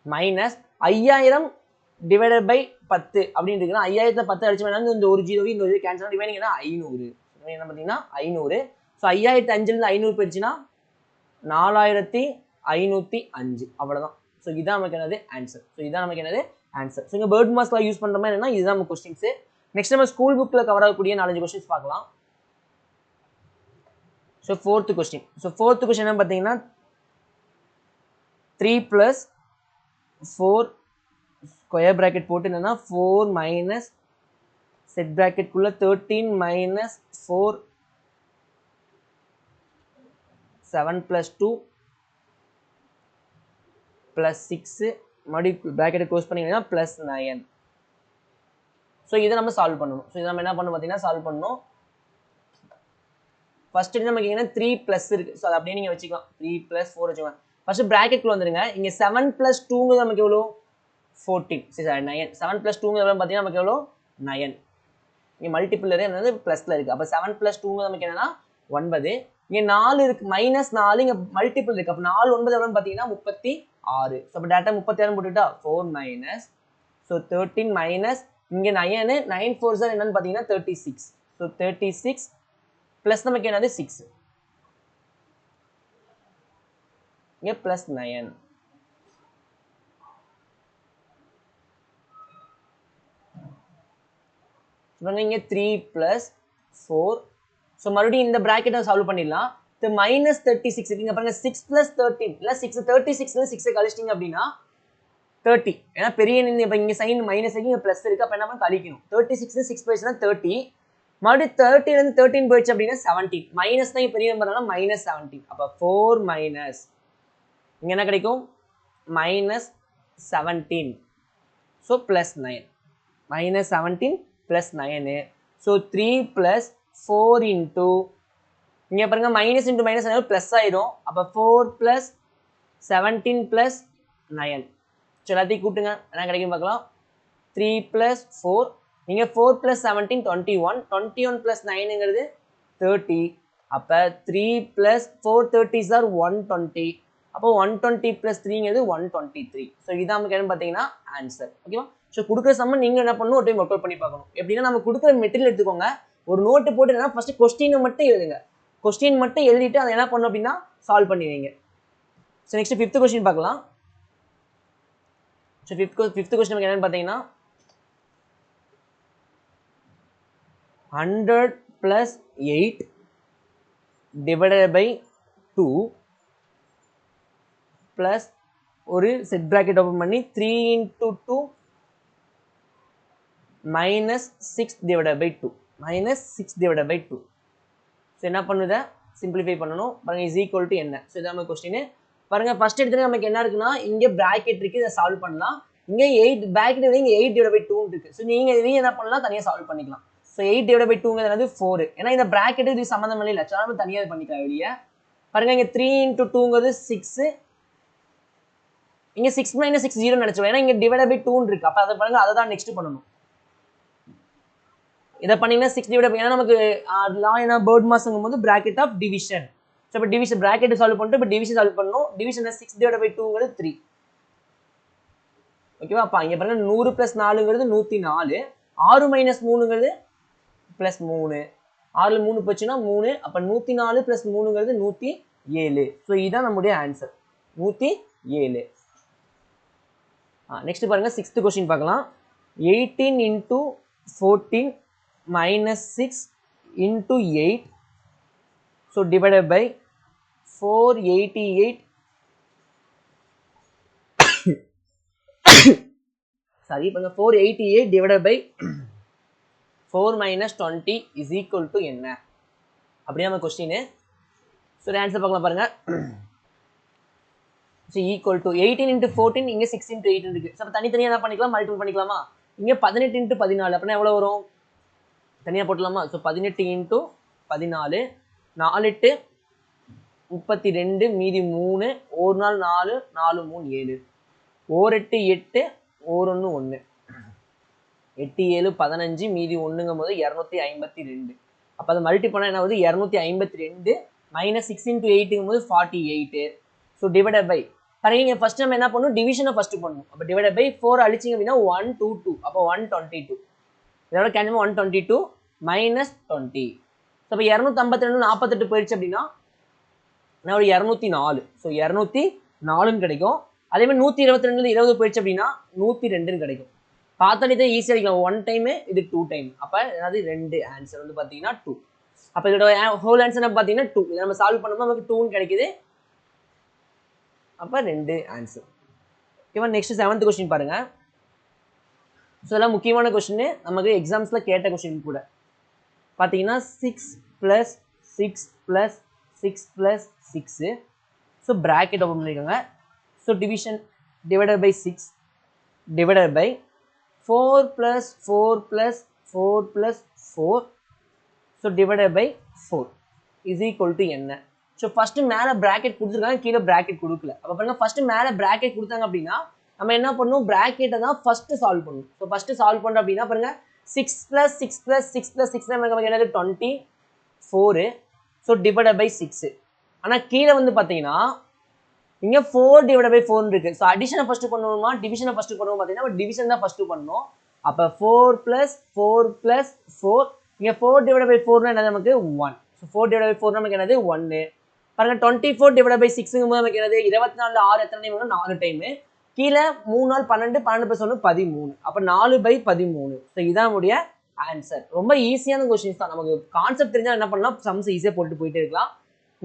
மைனஸ் 5000 டிவைடட் பை 10 அப்படின்னு இருக்குன்னா 5000ல 10 அடிச்சு வேணா இந்த ஒரு 0 இந்த ஒரு கேன்சல் ரிமைனிங் என்ன 500. என்ன பார்த்தீங்கன்னா 500. ஸோ 5005லேருந்து 500 போயிடுச்சுன்னா 4505. அவ்வளோதான். ஸோ இதான் நமக்கு என்னது? ஆன்சர். ஸோ இதான் நமக்கு என்னது? ஆன்சர். ஸோ இங்கே பேர்ட் மாஸ்லாம் யூஸ் பண்ணுற மாதிரி என்னன்னா இதுதான் நம்ம கொஸ்டின்ஸ். நெக்ஸ்ட் நம்ம ஸ்கூல் புக்கில் கவர் ஆகக்கூடிய 4 கொஸ்டின்ஸ் பார்க்கலாம். So fourth question. So fourth question என்ன பார்த்தீங்கன்னா 3 + 4 ஸ்கொயர் பிராக்கெட் போட்டு என்னன்னா 4 மைனஸ் செட் பிராக்கெட்குள்ள 13 மைனஸ் 4 7 + 2 + 6 மறுபடியும் ப்ராக்கெட்டை க்ளோஸ் பண்ணிங்கன்னா ப்ளஸ் 9. ஸோ இதை நம்ம சால்வ் பண்ணணும். ஸோ இதை நம்ம என்ன பண்ணணும் பார்த்தீங்கன்னா சால்வ் பண்ணணும். ஃபர்ஸ்ட் நமக்கு என்ன 3 ப்ளஸ் இருக்குது. ஸோ அதை அப்படியே நீங்கள் வச்சுக்கலாம். 3 + 4 வச்சுக்கலாம். ஃபர்ஸ்ட் ப்ராக்கெட்குள்ள வந்துருங்க. இங்கே 7 + 2 நமக்கு எவ்வளோ 14. சரி 9. 7 + 2 பார்த்தீங்கன்னா நமக்கு எவ்வளோ 9. இங்கே மல்டிபிள் என்னது ப்ளஸில் இருக்குது. அப்போ 7 + 2 நமக்கு என்னன்னா 9. இங்கே 4 இருக்குது -4 இங்கே மல்டிபிள் இருக்குது. அப்போ 4 9 எவ்வளோன்னு பார்த்தீங்கன்னா 36. ஸோ அப்போ டேட்டா 36 போட்டுட்டா 4 - ஸோ 13 - இங்கே 9 9 4 சார் என்னன்னு பார்த்தீங்கன்னா 36. ஸோ 36 ப்ளஸ் நமக்கு என்னது 6. இங்கே ப்ளஸ் 9. இங்கே 3 + 4. ஸோ மறுபடியும் இந்த ப்ராக்கெட்டை சால்வ் பண்ணிடலாம். -36 இங்கே பாருங்க 6 + 13 இல்லை 6 36 6 கழிச்சிட்டிங்க அப்படின்னா 30. ஏன்னா பெரிய இப்போ இங்கே சைன் மைனஸ் இங்கே ப்ளஸ் இருக்குது. அப்போ என்ன பண்ண கழிக்கணும். 36 6 போயிடுச்சுன்னா 30. மறுபடியும் 30 13 போயிடுச்சு அப்படின்னா 17. மைனஸ் தான் பெரிய நம்பர்னால -17. அப்போ 4 - இங்கே என்ன கிடைக்கும் -17. So plus 9. -17 + 9. ஸோ 3 + 4 இன்ட்டு இங்கே பாருங்க மைனஸ் இன்ட்டு மைனஸ் ப்ளஸ் ஆயிடும். அப்போ 4 + 17 + 9. ஸோ எல்லாத்தையும் கூட்டுங்க என்ன கிடைக்கும் பார்க்கலாம். 3 + 4 இங்கே 4 + 17 21. 21 + 9ங்கிறது 30. அப்போ 3 + 4 30s are 120. அப்போ 120 + 3ங்கிறது 123. ஸோ இதான் நமக்கு என்னன்னு பார்த்தீங்கன்னா ஆன்சர். ஓகேவா. ஸோ கொடுக்குற சம்ம நீங்கள் என்ன பண்ணணும் ஒரு டைம் ஒர்க் அவுட் பண்ணி பார்க்கணும். எப்படின்னா நம்ம கொடுக்குற மெட்டீரியல் எடுத்துக்கோங்க. ஒரு நோட்டு போட்டு என்னன்னா ஃபர்ஸ்ட் கொஸ்டினை மட்டும் எழுதுங்க. கொஸ்டின் மட்டும் எழுதிட்டு அதை என்ன பண்ணணும் அப்படின்னா சால்வ் பண்ணுவீங்க. ஸோ நெக்ஸ்ட் 5th கொஸ்டின் பார்க்கலாம். ஸோ 5th கொஸ்டின் நமக்கு என்னன்னு பார்த்தீங்கன்னா 100 + 8 / 2 ப்ளஸ் ஒரு செட் ப்ராக்கெட் ஓப்பன் பண்ணி 3 × 2 -6 / 2 -6 / 2. ஸோ என்ன பண்ணுது சிம்பிளிஃபை பண்ணணும். பாருங்க இஸ் ஈக்குவல் டு என்ன. ஸோ இதான் நம்ம கொஸ்டின். பாருங்க ஃபர்ஸ்ட் எடுத்து நமக்கு என்ன இருக்குன்னா இங்கே ப்ராக்கெட் இருக்கு. இதை சால்வ் பண்ணலாம். இங்கே 8 ப்ராக்கெட் இங்கே 8 / 2 இருக்கு. ஸோ நீங்கள் இதையும் என்ன பண்ணலாம் தனியாக சால்வ் பண்ணிக்கலாம். ஸோ 8 / 2ங்கிறது 4. ஏன்னா இந்த ப்ராக்கெட் இது சம்மந்தம் இல்லை. ஸோ நம்ம தனியாக பண்ணிக்கலாம் வெளியே. பாருங்க இங்கே 3 × 2ங்கிறது 6. இங்கே 6 - 6 0 நினைச்சோம். ஏன்னா இங்கே / 2 இருக்கு. அப்போ அதை பாருங்க அதை தான் நெக்ஸ்ட் பண்ணணும். இதை பண்ணீங்கன்னா 6 / ஏன்னா நமக்கு லா என்ன பேர்ட் மாஸ்ங்கும் போது ப்ராக்கெட் ஆஃப் டிவிஷன். ஸோ இப்போ டிவிஷன் ப்ராக்கெட் சால்வ் பண்ணிட்டு இப்போ டிவிஷன் சால்வ் பண்ணணும். டிவிஷன் 6 / 2ங்கிறது 3. ஓகேவா. அப்போ இங்கே பாருங்க 100 + 4ங்கிறது 104. 6 - 3ங்கிறது +3. 6ல் 3 போச்சுன்னா 3. அப்போ 104 + 3ங்கிறது 107. ஸோ இதுதான் நம்முடைய ஆன்சர் 107. நெக்ஸ்ட் பாருங்க 6th கொஸ்டின் பார்க்கலாம். 18 × 14 -6 × 8. So divided by 488. சாரி பாருங்க 488 divided by 4 - 20 is equal to என்ன. அப்படியே நம்ம கொஸ்டின். ஸோ ஆன்சர் பார்க்கலாம் பாருங்க. ஸோ ஈக்குவல் டு 18 × 14 இங்கே 6 × 8 இருக்கு. ஸோ அப்போ தனித்தனியாக என்ன பண்ணிக்கலாம் மல்டிபிள் பண்ணிக்கலாமா. இங்கே 18 × 14 அப்படின்னா எவ்வளோ வரும் தனியாக போட்டலாமா. ஸோ 18 × 14 4 8 32 மீதி 3 1 நாள் 4 4 3 7 1 8 8 1 1 1 8 7 15 மீதி 1ங்கும் போது 252. அப்போ அதை மல்டி பண்ணால் என்ன ஆகுது 252 -6 × 8ங்கும் போது 48. ஸோ டிவைடட் பை பாருங்க ஃபர்ஸ்ட் நம்ம என்ன பண்ணணும் டிவிஷனை ஃபர்ஸ்ட் பண்ணணும். அப்போ டிவைடட் பை 4 அழிச்சிங்க அப்படின்னா 122. அப்போ 122 இதோட கேன்சல் 122 -20. ஸோ அப்போ 252 48 போயிடுச்சு அப்படின்னா நான் ஒரு 204. ஸோ 204ன்னு கிடைக்கும். அதே மாதிரி 122 20 போயிடுச்சு அப்படின்னா 102ன்னு கிடைக்கும். பார்த்தாலே தான் ஈஸியாக அடிக்கலாம். 1 டைம் இது 2 டைம். அப்போ அதாவது 2 ஆன்சர் வந்து பார்த்தீங்கன்னா 2. அப்போ இதோட ஹோல் ஆன்சர் பார்த்தீங்கன்னா 2. இதை நம்ம சால்வ் பண்ணும்போது நமக்கு 2ன்னு கிடைக்குது. அப்போ 2 ஆன்சர். ஓகேவா. நெக்ஸ்ட் 7th கொஸ்டின் பாருங்க. ஸோ இதெல்லாம் முக்கியமான கொஸ்டின் நமக்கு எக்ஸாம்ஸில் கேட்ட கொஸ்டின் கூட. பார்த்தீங்கன்னா 6 + 6 + 6 + 6. ஸோ ப்ராக்கெட் ஓப்பன் பண்ணிக்கோங்க. So division divided by 6 divided by 4 plus 4 plus 4 plus 4, so divided by 4 is equal to என்ன? ஸோ ஃபர்ஸ்ட் மேலே ப்ராக்கெட் கொடுத்துருக்காங்க, கீழே ப்ராக்கெட் கொடுக்கல. அப்போ பாருங்க ஃபர்ஸ்ட் மேலே ப்ராக்கெட் கொடுத்தாங்க அப்படின்னா நம்ம என்ன பண்ணணும், ப்ராக்கெட்டை தான் ஃபர்ஸ்ட் சால்வ் பண்ணணும். ஸோ ஃபர்ஸ்ட் சால்வ் பண்ணுறோம் அப்படின்னா பாருங்க 6 plus 6 plus 6 plus 6 நமக்கு என்னது 24, ஸோ டிவைடட் பை 6. ஆனால் கீழே வந்து பார்த்தீங்கன்னா இங்கே 4 டிவைட் பை 4 இருக்கு. ஸோ அடிஷனை ஃபர்ஸ்ட் பண்ணுவோமா டிவிஷனை ஃபர்ஸ்ட் பண்ணுவோம் பார்த்தீங்கன்னா டிவிஷன் தான் ஃபர்ஸ்ட் பண்ணணும். அப்போ 4 plus 4 plus 4, இங்கே 4 டிவைட் பை 4 என்னது நமக்கு 1. ஸோ 4 டிவைட் பை 4 நமக்கு என்னது 1. பாருங்க 24 டிவைட் பை 6 நமக்கு என்னது 24 6 எத்தனை டைம் வரும் 4 டைம். கீழே 3 நாள் 12 12 plus 1 13. அப்போ 4/13. ஸோ இதான் நம்முடைய ஆன்சர். ரொம்ப ஈஸியான கொஸ்டின்ஸ் தான். நமக்கு கான்செப்ட் தெரிஞ்சால் என்ன பண்ணலாம், சம்ஸ் ஈஸியாக போட்டு போயிட்டே இருக்கலாம்.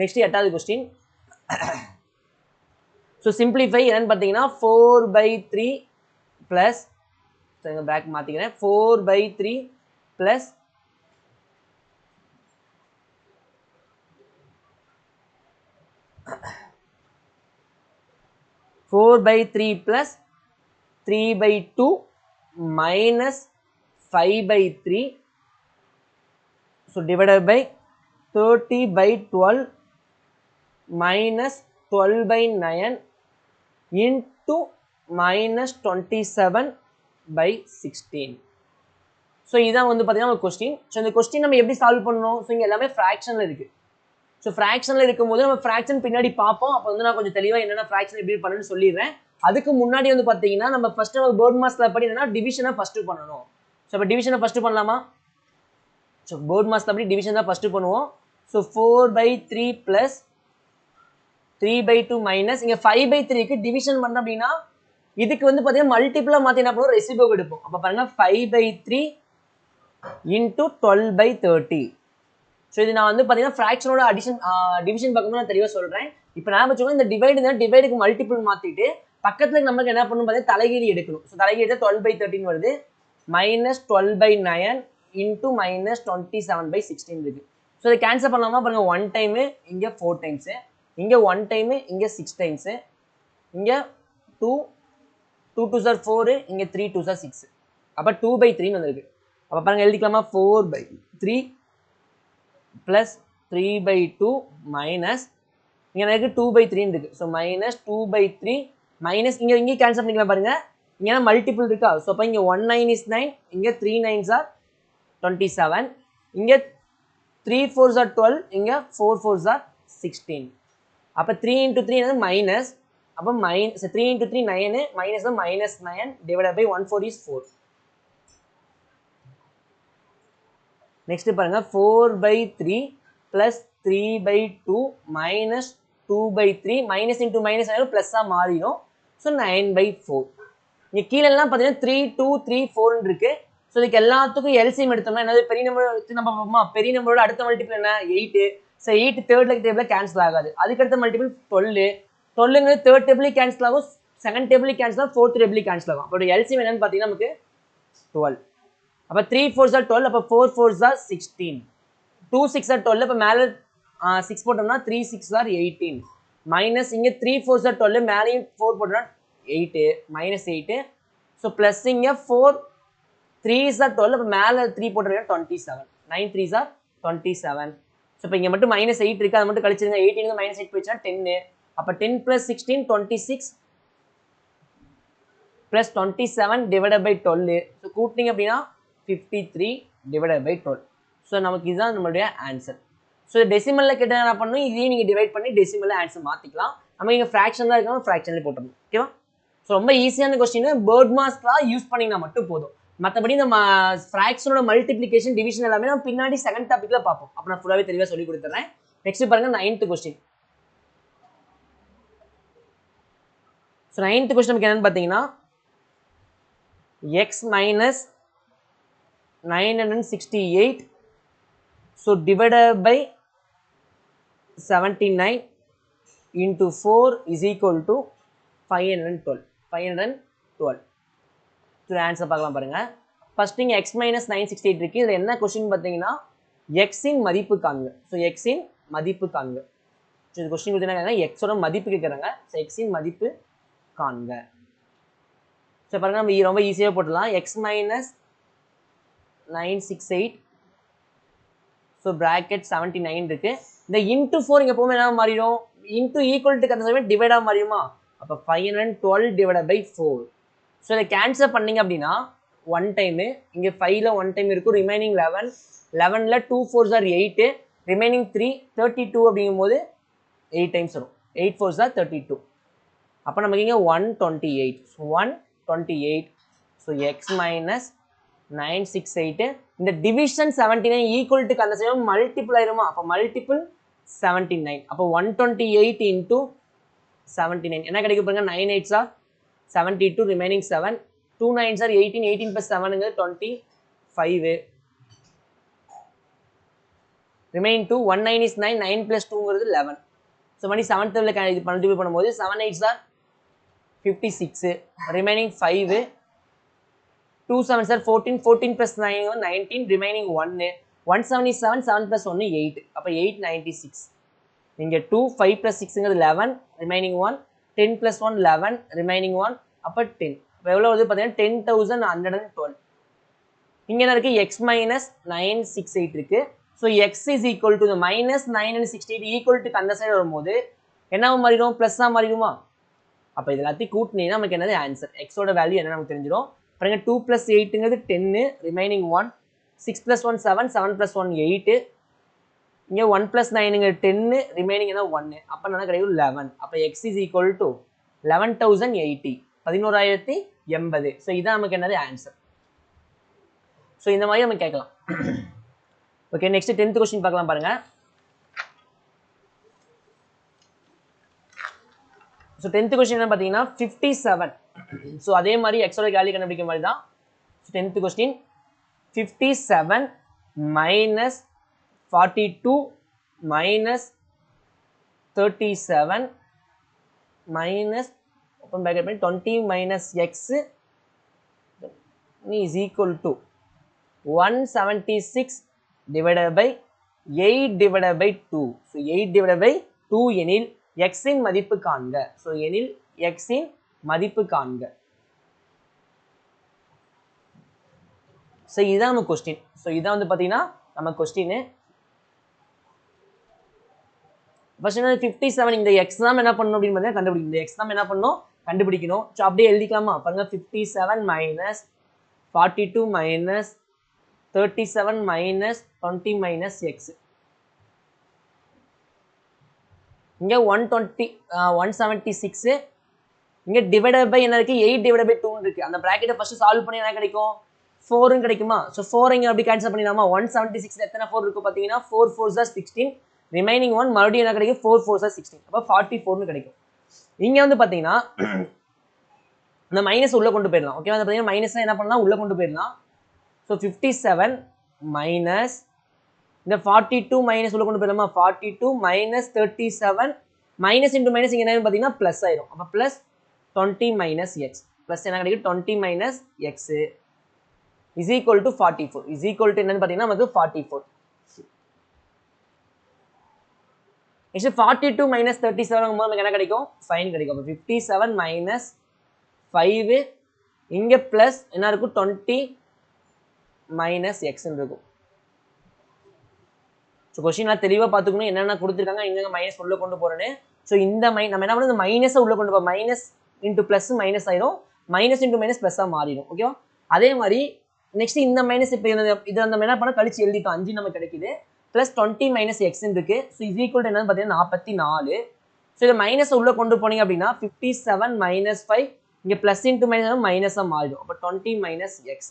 நெக்ஸ்ட் 8வது கொஸ்டின். ஸோ சிம்பிளிஃபை என்னன்னு பார்த்தீங்கன்னா 4/3 ப்ளஸ், பேக் மாற்றிக்கிறேன், 4/3 plus 4/3 plus 3/2 minus 5/3, so divided by 30/12 minus 12/9 into minus 27/16. So இதான் வந்து பார்த்தீங்கன்னா ஒரு கொஸ்டின். ஸோ இந்த கொஸ்டின் நம்ம எப்படி சால்வ் பண்ணணும், ஸோ இங்கே எல்லாமே ஃப்ராக்ஷனில் இருக்குது. ஸோ ஃப்ராக்ஷனில் இருக்கும்போது நம்ம ஃப்ராக்ஷன் பின்னாடி பார்ப்போம். அப்போ வந்து நான் கொஞ்சம் தெளிவாக என்னென்ன ஃப்ராக்ஷன் எப்படி பண்ணணும்னு சொல்லிடுறேன். அதுக்கு முன்னாடி வந்து பார்த்தீங்கன்னா நம்ம ஃபர்ஸ்ட் நம்ம போர்ட் மாஸ்ல படி என்னன்னா டிவிஷனை ஃபர்ஸ்ட் பண்ணணும். ஸோ இப்போ டிவிஷனை ஃபர்ஸ்ட் பண்ணலாமா? ஸோ போர்ட் மாஸ்ல படி டிவிஷன் தான் ஃபர்ஸ்ட் பண்ணுவோம். ஸோ 4/3 ப்ளஸ் 3/2 மைனஸ் இங்கே 5/3க்கு டிவிஷன் பண்ணோம் அப்படின்னா இதுக்கு வந்து பார்த்தீங்கன்னா மல்டிபிளாக மாற்றி என்ன பண்ணுவோம், ரெசிபிள் எடுப்போம். அப்போ பாருங்க 5/3 into 12/30. ஸோ இது நான் வந்து பார்த்தீங்கன்னா ஃப்ராக்ஷனோட டிவிஷன் பக்கமாக நான் தெளிவாக சொல்கிறேன். இப்போ நான் வச்சுக்கோங்க இந்த டிவைடுக்கு மல்டிபிள் மாற்றிட்டு பக்கத்தில் நமக்கு என்ன பண்ணணும் பார்த்தீங்கன்னா தலைகீழி எடுக்கணும். ஸோ தலைகீழி 12/13 வருது, மைனஸ் 12/9 இன்ட்டு மைனஸ் 27/16 இருக்கு. ஸோ இதை கேன்சல் பண்ணலாமா? பாருங்க 1 டைமு, இங்கே 4 டைம்ஸு, இங்கே 1 டைமு, இங்கே 6 டைம்ஸு, இங்கே 2 2 2 4, இங்கே 3 2 6. அப்போ 2/3 வந்துருக்கு. அப்போ பாருங்க எழுதிக்கலாமா, 4/3 ப்ளஸ் 3/2 மைனஸ் இங்கே எனக்கு 2/3 இருக்கு. ஸோ மைனஸ் 2/3 மைனஸ் இங்கே கேன்சல் பண்ணிக்கலாம் பாருங்க, இங்கே மல்டிபிள் இருக்கா. ஸோ அப்போ இங்கே 1 9 is 9, இங்கே 3 9s are 27, இங்கே 3 4s are 12, இங்கே 4 4s are 16. அப்போ 3 into 3 என்னது மைனஸ், அப்போ 3 into 3 9, minus minus 9 divide by 1 4 is 4. Next பாருங்க 4/3 plus 3/2 minus 2/3 minus into minus ஆயிரும் பிளஸ்ஸாக மாறிடும். ஸோ 9/4. இங்கே கீழே எல்லாம் பார்த்தீங்கன்னா 3 2 3 4 இருக்கு. ஸோ இதுக்கு எல்லாத்துக்கும் எல்சிஎம் எடுத்தோம்னா என்னது பெரிய நம்பர் நம்ம பார்ப்போமா, பெரிய நம்பரோட அடுத்த மல்டிபிள் என்ன 8. ஸோ 8 தேர்ட் டேபிளில் கேன்சல் ஆகாது. அதுக்கடுத்த மல்டிபிள் 12. 12ங்கிறது தேர்ட் டேபிளில் கேன்சல் ஆகும், செகண்ட் டேபிளில் கேன்சல் ஆகும், ஃபோர்த் டேபிளில் கேன்சல் ஆகும். அப்போ எல்சிஎம் என்னன்னு பார்த்தீங்கன்னா நமக்கு 12. அப்போ 3 4s are 12, அப்போ 4 4s are 16, 2 6 are 12, அப்போ மேலே 6 போட்டோம்னா 3 6 are 18 மைனஸ் இங்கே 3 4s are 12, மேலேயும் 4 போட்டோம்னா 8 மைனஸ் 8. ஸோ ப்ளஸ் இங்கே 4 3s are 12, அப்போ மேலே 3 போட்டோம்னா 27, 9 3s are 27. ஸோ இப்போ இங்கே மட்டும் மைனஸ் 8 இருக்குது, அது மட்டும் கழிச்சிருங்க. 18 மைனஸ் 8 போயிடுச்சுன்னா 10. அப்போ 10 + 16 26 + 27 டிவைடட் பை 12. ஸோ கூட்டிங்க அப்படின்னா 53 டிவைடட் பை 12. ஸோ நமக்கு இதுதான் நம்மளுடைய ஆன்சர். ஸோ டெசிமலில் கேட்டால் என்ன பண்ணணும், இதையும் நீங்கள் டிவைட் பண்ணி டெசிமலில் ஆன்சர் மாற்றிக்கலாம். நம்ம இங்கே ஃப்ராக்ஷன் தான் இருக்காங்க, ஃப்ராக்ஷன்லேயே போட்டுருணும். ஓகேவா? ஸோ ரொம்ப ஈஸியான கொஸ்டின், பேர்ட் மாஸ்லாம் யூஸ் பண்ணிங்கன்னா மட்டும் போதும். மற்றபடி நம்ம ஃப்ராக்ஷனோட மல்டிப்ளிகேஷன் டிவிஷன் எல்லாமே நம்ம பின்னாடி செகண்ட் டாப்பிக்கில் பார்ப்போம். அப்போ நான் ஃபுல்லாகவே தெளிவாக சொல்லி கொடுத்துறேன். நெக்ஸ்ட் பாருங்க 9th question. So 9th question நமக்கு என்னன்னு பார்த்தீங்கன்னா x minus 968, so divided by 79 into 4 is equal to 512. So answer பார்க்கலாம் பாருங்க. ஃபர்ஸ்ட் இங்கே x minus 968 இருக்கு. இதில் என்ன கொஸ்டின் பார்த்தீங்கன்னா எக்ஸின் மதிப்பு காண்க. ஸோ எக்ஸின் மதிப்பு காண்க. ஸோ இது கொஸ்டின் கொடுத்தீங்கன்னா எக்ஸோட மதிப்பு கேட்குறாங்க. ஸோ எக்ஸின் மதிப்பு காண்க. ஸோ பாருங்க நம்ம ரொம்ப ஈஸியாக போட்டுடலாம். எக்ஸ் மைனஸ் 968 ஸோ ப்ராக்கெட் 79 இருக்கு. இந்த இன்ட்டு 4 இங்கே எப்போவுமே என்ன மாறிடும், இன்ட்டு ஈக்குவல்ட்டுக்கு அந்த சமயம் டிவைடாக மாறிடுமா. அப்போ 512 டிவைட் பை 4. ஸோ இதை கேன்சல் பண்ணிங்க அப்படின்னா 1 டைமு, இங்கே 5ல் 1 டைம் இருக்கும், ரிமைனிங் 11, 11ல் 2 4s are 8, ரிமைனிங் 3 32 அப்படிங்கும்போது 8 டைம்ஸ் வரும், 8 4s are 32. அப்போ நமக்கு இங்கே 128, 128. ஸோ எக்ஸ் மைனஸ் 968 இந்த டிவிஷன் 79 ஈக்குவல்ட்டுக்கு அந்த சைடு மல்டிபிள் ஆயிருமா. அப்போ மல்டிபிள் 79. அப்போ 128 இன்டூ 79 என்ன கிடைக்கும் பாருங்க, 9 8s are 72, remaining 7, 2 9s are 18, 18 plus 7 25, remaining 2, 1 9 is 9, 9 plus 2 11. So மணி 7th இது மல்டிபிள் பண்ணும்போது 7 8s are 56, remaining 5, 2 7s are 14, 14 plus 9 19, remaining 1, 177, 7 plus 1 8, அப்போ 896. இங்கே 2 5 plus 6 11, ரிமைனிங் 1, 10 plus 1 11, ரிமைனிங் 1, அப்போ 10. இப்போ எவ்வளோ வருது பார்த்தீங்கன்னா 10,112. இங்கே என்ன இருக்குது, எக்ஸ் மைனஸ் 968 இருக்குது. So X is equal to இந்த மைனஸ் 968 ஈக்குவல் டுக்கு அந்த சைடு வரும்போது என்ன மாறிடும், ப்ளஸ்ஸாக மாறிடுமா. அப்போ இது எல்லாத்தையும் கூட்டினீங்கன்னா நமக்கு என்னது ஆன்சர், எக்ஸோட வேல்யூ என்ன நமக்கு தெரிஞ்சிடும். பாருங்க 2 plus 8 10, ரிமைனிங் 1, 6 plus 1 7, 7 plus 1 8, இங்கே 1 plus 9 10, ரிமைனிங் என்ன 1, அப்போ என்ன கிடைக்கும் 11. அப்போ X is equal to 11,080, 11,080. So இதான் நமக்கு என்னது ஆன்சர். ஸோ இந்த மாதிரி நம்ம கேட்கலாம். ஓகே, நெக்ஸ்ட் 10th கொஸ்டின் பார்க்கலாம் பாருங்க. ஸோ 10th கொஸ்டின் என்ன பார்த்தீங்கன்னா 57. ஸோ அதே மாதிரி எக்ஸோட வேல்யூ கண்டுபிடிக்க மாதிரி தான். So 10th question 57 minus 42 minus 37 minus open packet பண்ணி 20 minus X is equal to 176 divided by 8 divided by 2. So 8 divided by 2 எனில் எக்ஸின் மதிப்பு காண்க. ஸோ எனில் எக்ஸின் மதிப்பு காண்க. ஸோ இதுதான் நம்ம கொஸ்டின். ஸோ இதான் வந்து பார்த்தீங்கன்னா நம்ம கொஸ்டின். ஃபர்ஸ்ட் என்ன 57 இந்த எக்ஸ் தான் என்ன பண்ணணும் அப்படின்னு பார்த்தீங்கன்னா கண்டுபிடிக்கணும். இந்த எக்ஸ் தான் என்ன பண்ணணும் கண்டுபிடிக்கணும். ஸோ அப்படியே எழுதிக்கலாமா பாருங்க, 57 minus 42 minus 37 minus 20 minus X. இங்கே 176 இங்கே டிவைடட் பை என்ன இருக்குது 8 டிவைடட் பை 2 இருக்குது. அந்த ப்ராக்கெட்டை ஃபஸ்ட்டு சால்வ் பண்ணி என்ன கிடைக்கும் 4 கிடைக்குமா. ஸோ 4 இங்கே அப்படி கேன்சல் பண்ணிடலாமா. 176 எத்தனை 4 இருக்குது பார்த்தீங்கன்னா 4 4s are 16, ரிமைனிங் 1 மறுபடியும் என்ன கிடைக்கும் 4 4s are 16, அப்போ 44 கிடைக்கும். இங்கே வந்து பார்த்தீங்கன்னா இந்த மைனஸ் உள்ளே கொண்டு போயிடலாம். ஓகே, வந்து பார்த்தீங்கன்னா மைனஸ் என்ன பண்ணலாம் உள்ளே கொண்டு போயிடலாம். ஸோ 57 மைனஸ் இந்த 42 மைனஸ் உள்ள கொண்டு போயிடலாமா. 42 மைனஸ் 37 மைனஸ் இன்டூ மைனஸ் இங்கே என்ன பார்த்தீங்கன்னா ப்ளஸ் ஆயிரும். அப்போ ப்ளஸ் 20 மைனஸ் எக்ஸ் ப்ளஸ் என்ன கிடைக்கும் 20 minus X is equal to 44. Is equal to என்னன்னு பார்த்தீங்கன்னா நமக்கு 44. நெக்ஸ்ட் 42 மைனஸ் 37 நமக்கு என்ன கிடைக்கும் 5 கிடைக்கும். அப்போ 57 மைனஸ் 5 இங்கே ப்ளஸ் என்ன இருக்கும் 20 மைனஸ் எக்ஸ்ன்னு இருக்கும். ஸோ கொஸ்டின்லாம் தெளிவாக பார்த்துக்கணும், என்னென்ன கொடுத்துருக்காங்க எங்கெங்க மைனஸ் உள்ளே கொண்டு போகிறேன்னு. ஸோ இந்த நம்ம என்ன பண்ணணும், இந்த மைனஸை உள்ளே கொண்டு போகிறோம். மைனஸ் இன்ட்டு ப்ளஸ் மைனஸ் ஆயிரும், மைனஸ் இன்ட்டு மைனஸ் ப்ளஸ்ஸாக மாறிடும். ஓகேவா. அதே மாதிரி நெக்ஸ்ட் இந்த மைனஸ் இப்போ இது நம்ம என்ன பண்ணால் கழிச்சு எழுதிட்டோம், 5 நமக்கு கிடைக்குது. ப்ளஸ் 20 மைனஸ் எக்ஸ்ன்னு இருக்குது. ஸோ இது ஈக்குவல் டு என்னன்னு பார்த்தீங்கன்னா 44. ஸோ இதை மைனஸ் உள்ளே கொண்டு போனீங்க அப்படின்னா 57 மைனஸ் 5 இங்கே ப்ளஸ் இன்ட்டு மைனஸ் மைனஸாக மாறிடும். அப்போ 20 minus X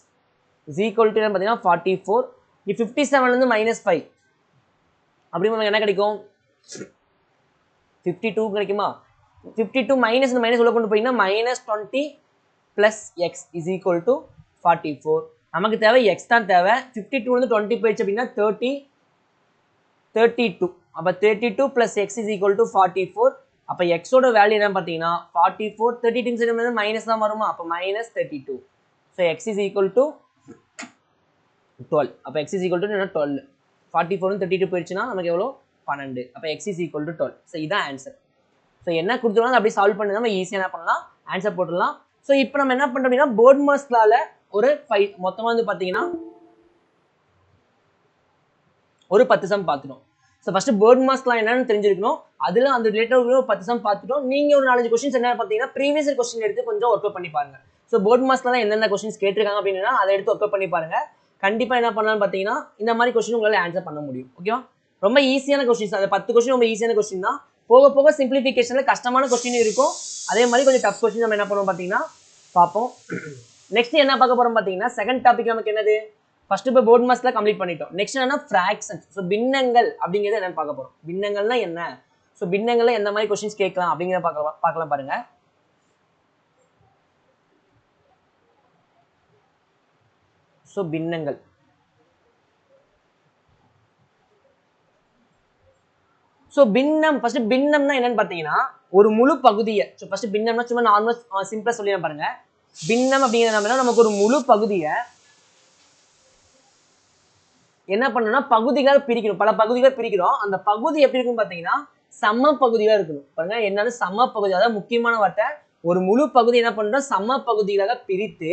is equal to பார்த்தீங்கன்னா 44. இங்கே 57லேருந்து மைனஸ் 5 அப்படி நமக்கு என்ன கிடைக்கும் 52 கிடைக்குமா. 52 மைனஸ் இந்த மைனஸ் உள்ள கொண்டு போயிங்கன்னா minus 20 plus X is equal to 44. நமக்கு தேவை எக்ஸ் தான் தேவை. 52 20 போயிடுச்சு அப்படின்னா 32. அப்போ 32 plus X is equal to 44. அப்போ எக்ஸோட வேல்யூ என்ன பார்த்தீங்கன்னா 44. 32 மைனஸ் தான் வருமா, அப்போ minus 32. So X is equal to 12. அப்போ எக்ஸ் இஸ் ஈக்குவல் டு 12. 44 32 போயிடுச்சுன்னா நமக்கு எவ்வளோ 12. அப்போ X is equal to 12. So இதான் ஆன்சர். ஸோ என்ன கொடுத்துருவாங்க அப்படி சால்வ் பண்ணி நம்ம ஈஸியாக என்ன பண்ணலாம் ஆன்சர் போட்டுடலாம். ஸோ இப்போ நம்ம என்ன பண்றோம் அப்படின்னா போர்ட்மாஸ் லால ஒரு 5 மொத்தமா வந்து பாத்தீங்கன்னா ஒரு 10 சம் பார்த்துட்டோம். ஸோ ஃபர்ஸ்ட் போர்ட்மாஸ் லா என்னன்னு தெரிஞ்சிருக்கணும். அதுல அந்த ரிலேட்டட் ஒரு 10 சம் பார்த்துட்டோம். நீங்க ஒரு 4 கொஸ்டின்ஸ் என்ன பார்த்தீங்கன்னா ப்ரீவியஸ் கொஸ்டின் எடுத்து கொஞ்சம் ஒர்க் பண்ணி பாருங்க. ஸோ போர்ட்மாஸ் லா என்னென்ன கொஸ்டின்ஸ் கேட்டிருக்காங்க அப்படின்னா அதை எடுத்து ஒர்க் பண்ணி பாருங்க. கண்டிப்பா என்ன பண்ணலாம்னு பார்த்தீங்கன்னா இந்த மாதிரி கொஸ்டின் உங்களால ஆன்சர் பண்ண முடியும். ஓகேவா? ரொம்ப ஈஸியான கொஸ்டின்ஸ், அந்த 10 கொஸ்டின் ரொம்ப ஈஸியான கொஸ்டின் தான். போக போக சிம்பிளிஃபிகேஷன்ல கஷ்டமான கொஸ்டின் இருக்கும். அதே மாதிரி கொஞ்சம் டஃப் கொஸ்டின் நம்ம என்ன பண்ணுவோம் பார்த்தீங்கன்னா பார்ப்போம். நெக்ஸ்ட் என்ன பார்க்க போறோம் பார்த்தீங்கன்னா செகண்ட் டாபிக் நமக்கு என்னது? ஃபர்ஸ்ட் இப்போ போர்ட்மாஸ்ல கம்ப்ளீட் பண்ணிட்டோம். நெக்ஸ்ட் என்னன்னா ஃபிராக்ஷன்ஸ். ஸோ பின்னங்கள் அப்படிங்கிறது என்னன்னு பார்க்க போறோம். பின்னங்கள்னா என்ன? ஸோ பின்னங்கள்ல எந்த மாதிரி கொஸ்டின்ஸ் கேட்கலாம் அப்படிங்கிறத பார்க்கலாம் பாருங்க. ஸோ பின்னங்கள், ஸோ பின்னம் ஃபர்ஸ்ட் பின்னம்னா என்னன்னு பார்த்தீங்கன்னா ஒரு முழு பகுதியை, ஸோ ஃபர்ஸ்ட் பின்னம்னா சும்மா நார்மலா சிம்பிளா சொல்லி பாருங்க. பின்னம் அப்படிங்கிறது நமக்கு ஒரு முழு பகுதியை என்ன பண்ணணும்னா பகுதிகளாக பிரிக்கணும். பல பகுதிகள் பிரிக்கிறோம். அந்த பகுதி எப்படி இருக்கும் பார்த்தீங்கன்னா சம பகுதியாக இருக்கணும். பாருங்க என்னன்னு சம பகுதி, அதாவது முக்கியமான வார்த்தை. ஒரு முழு பகுதி என்ன பண்றோம் சம பகுதிகளாக பிரித்து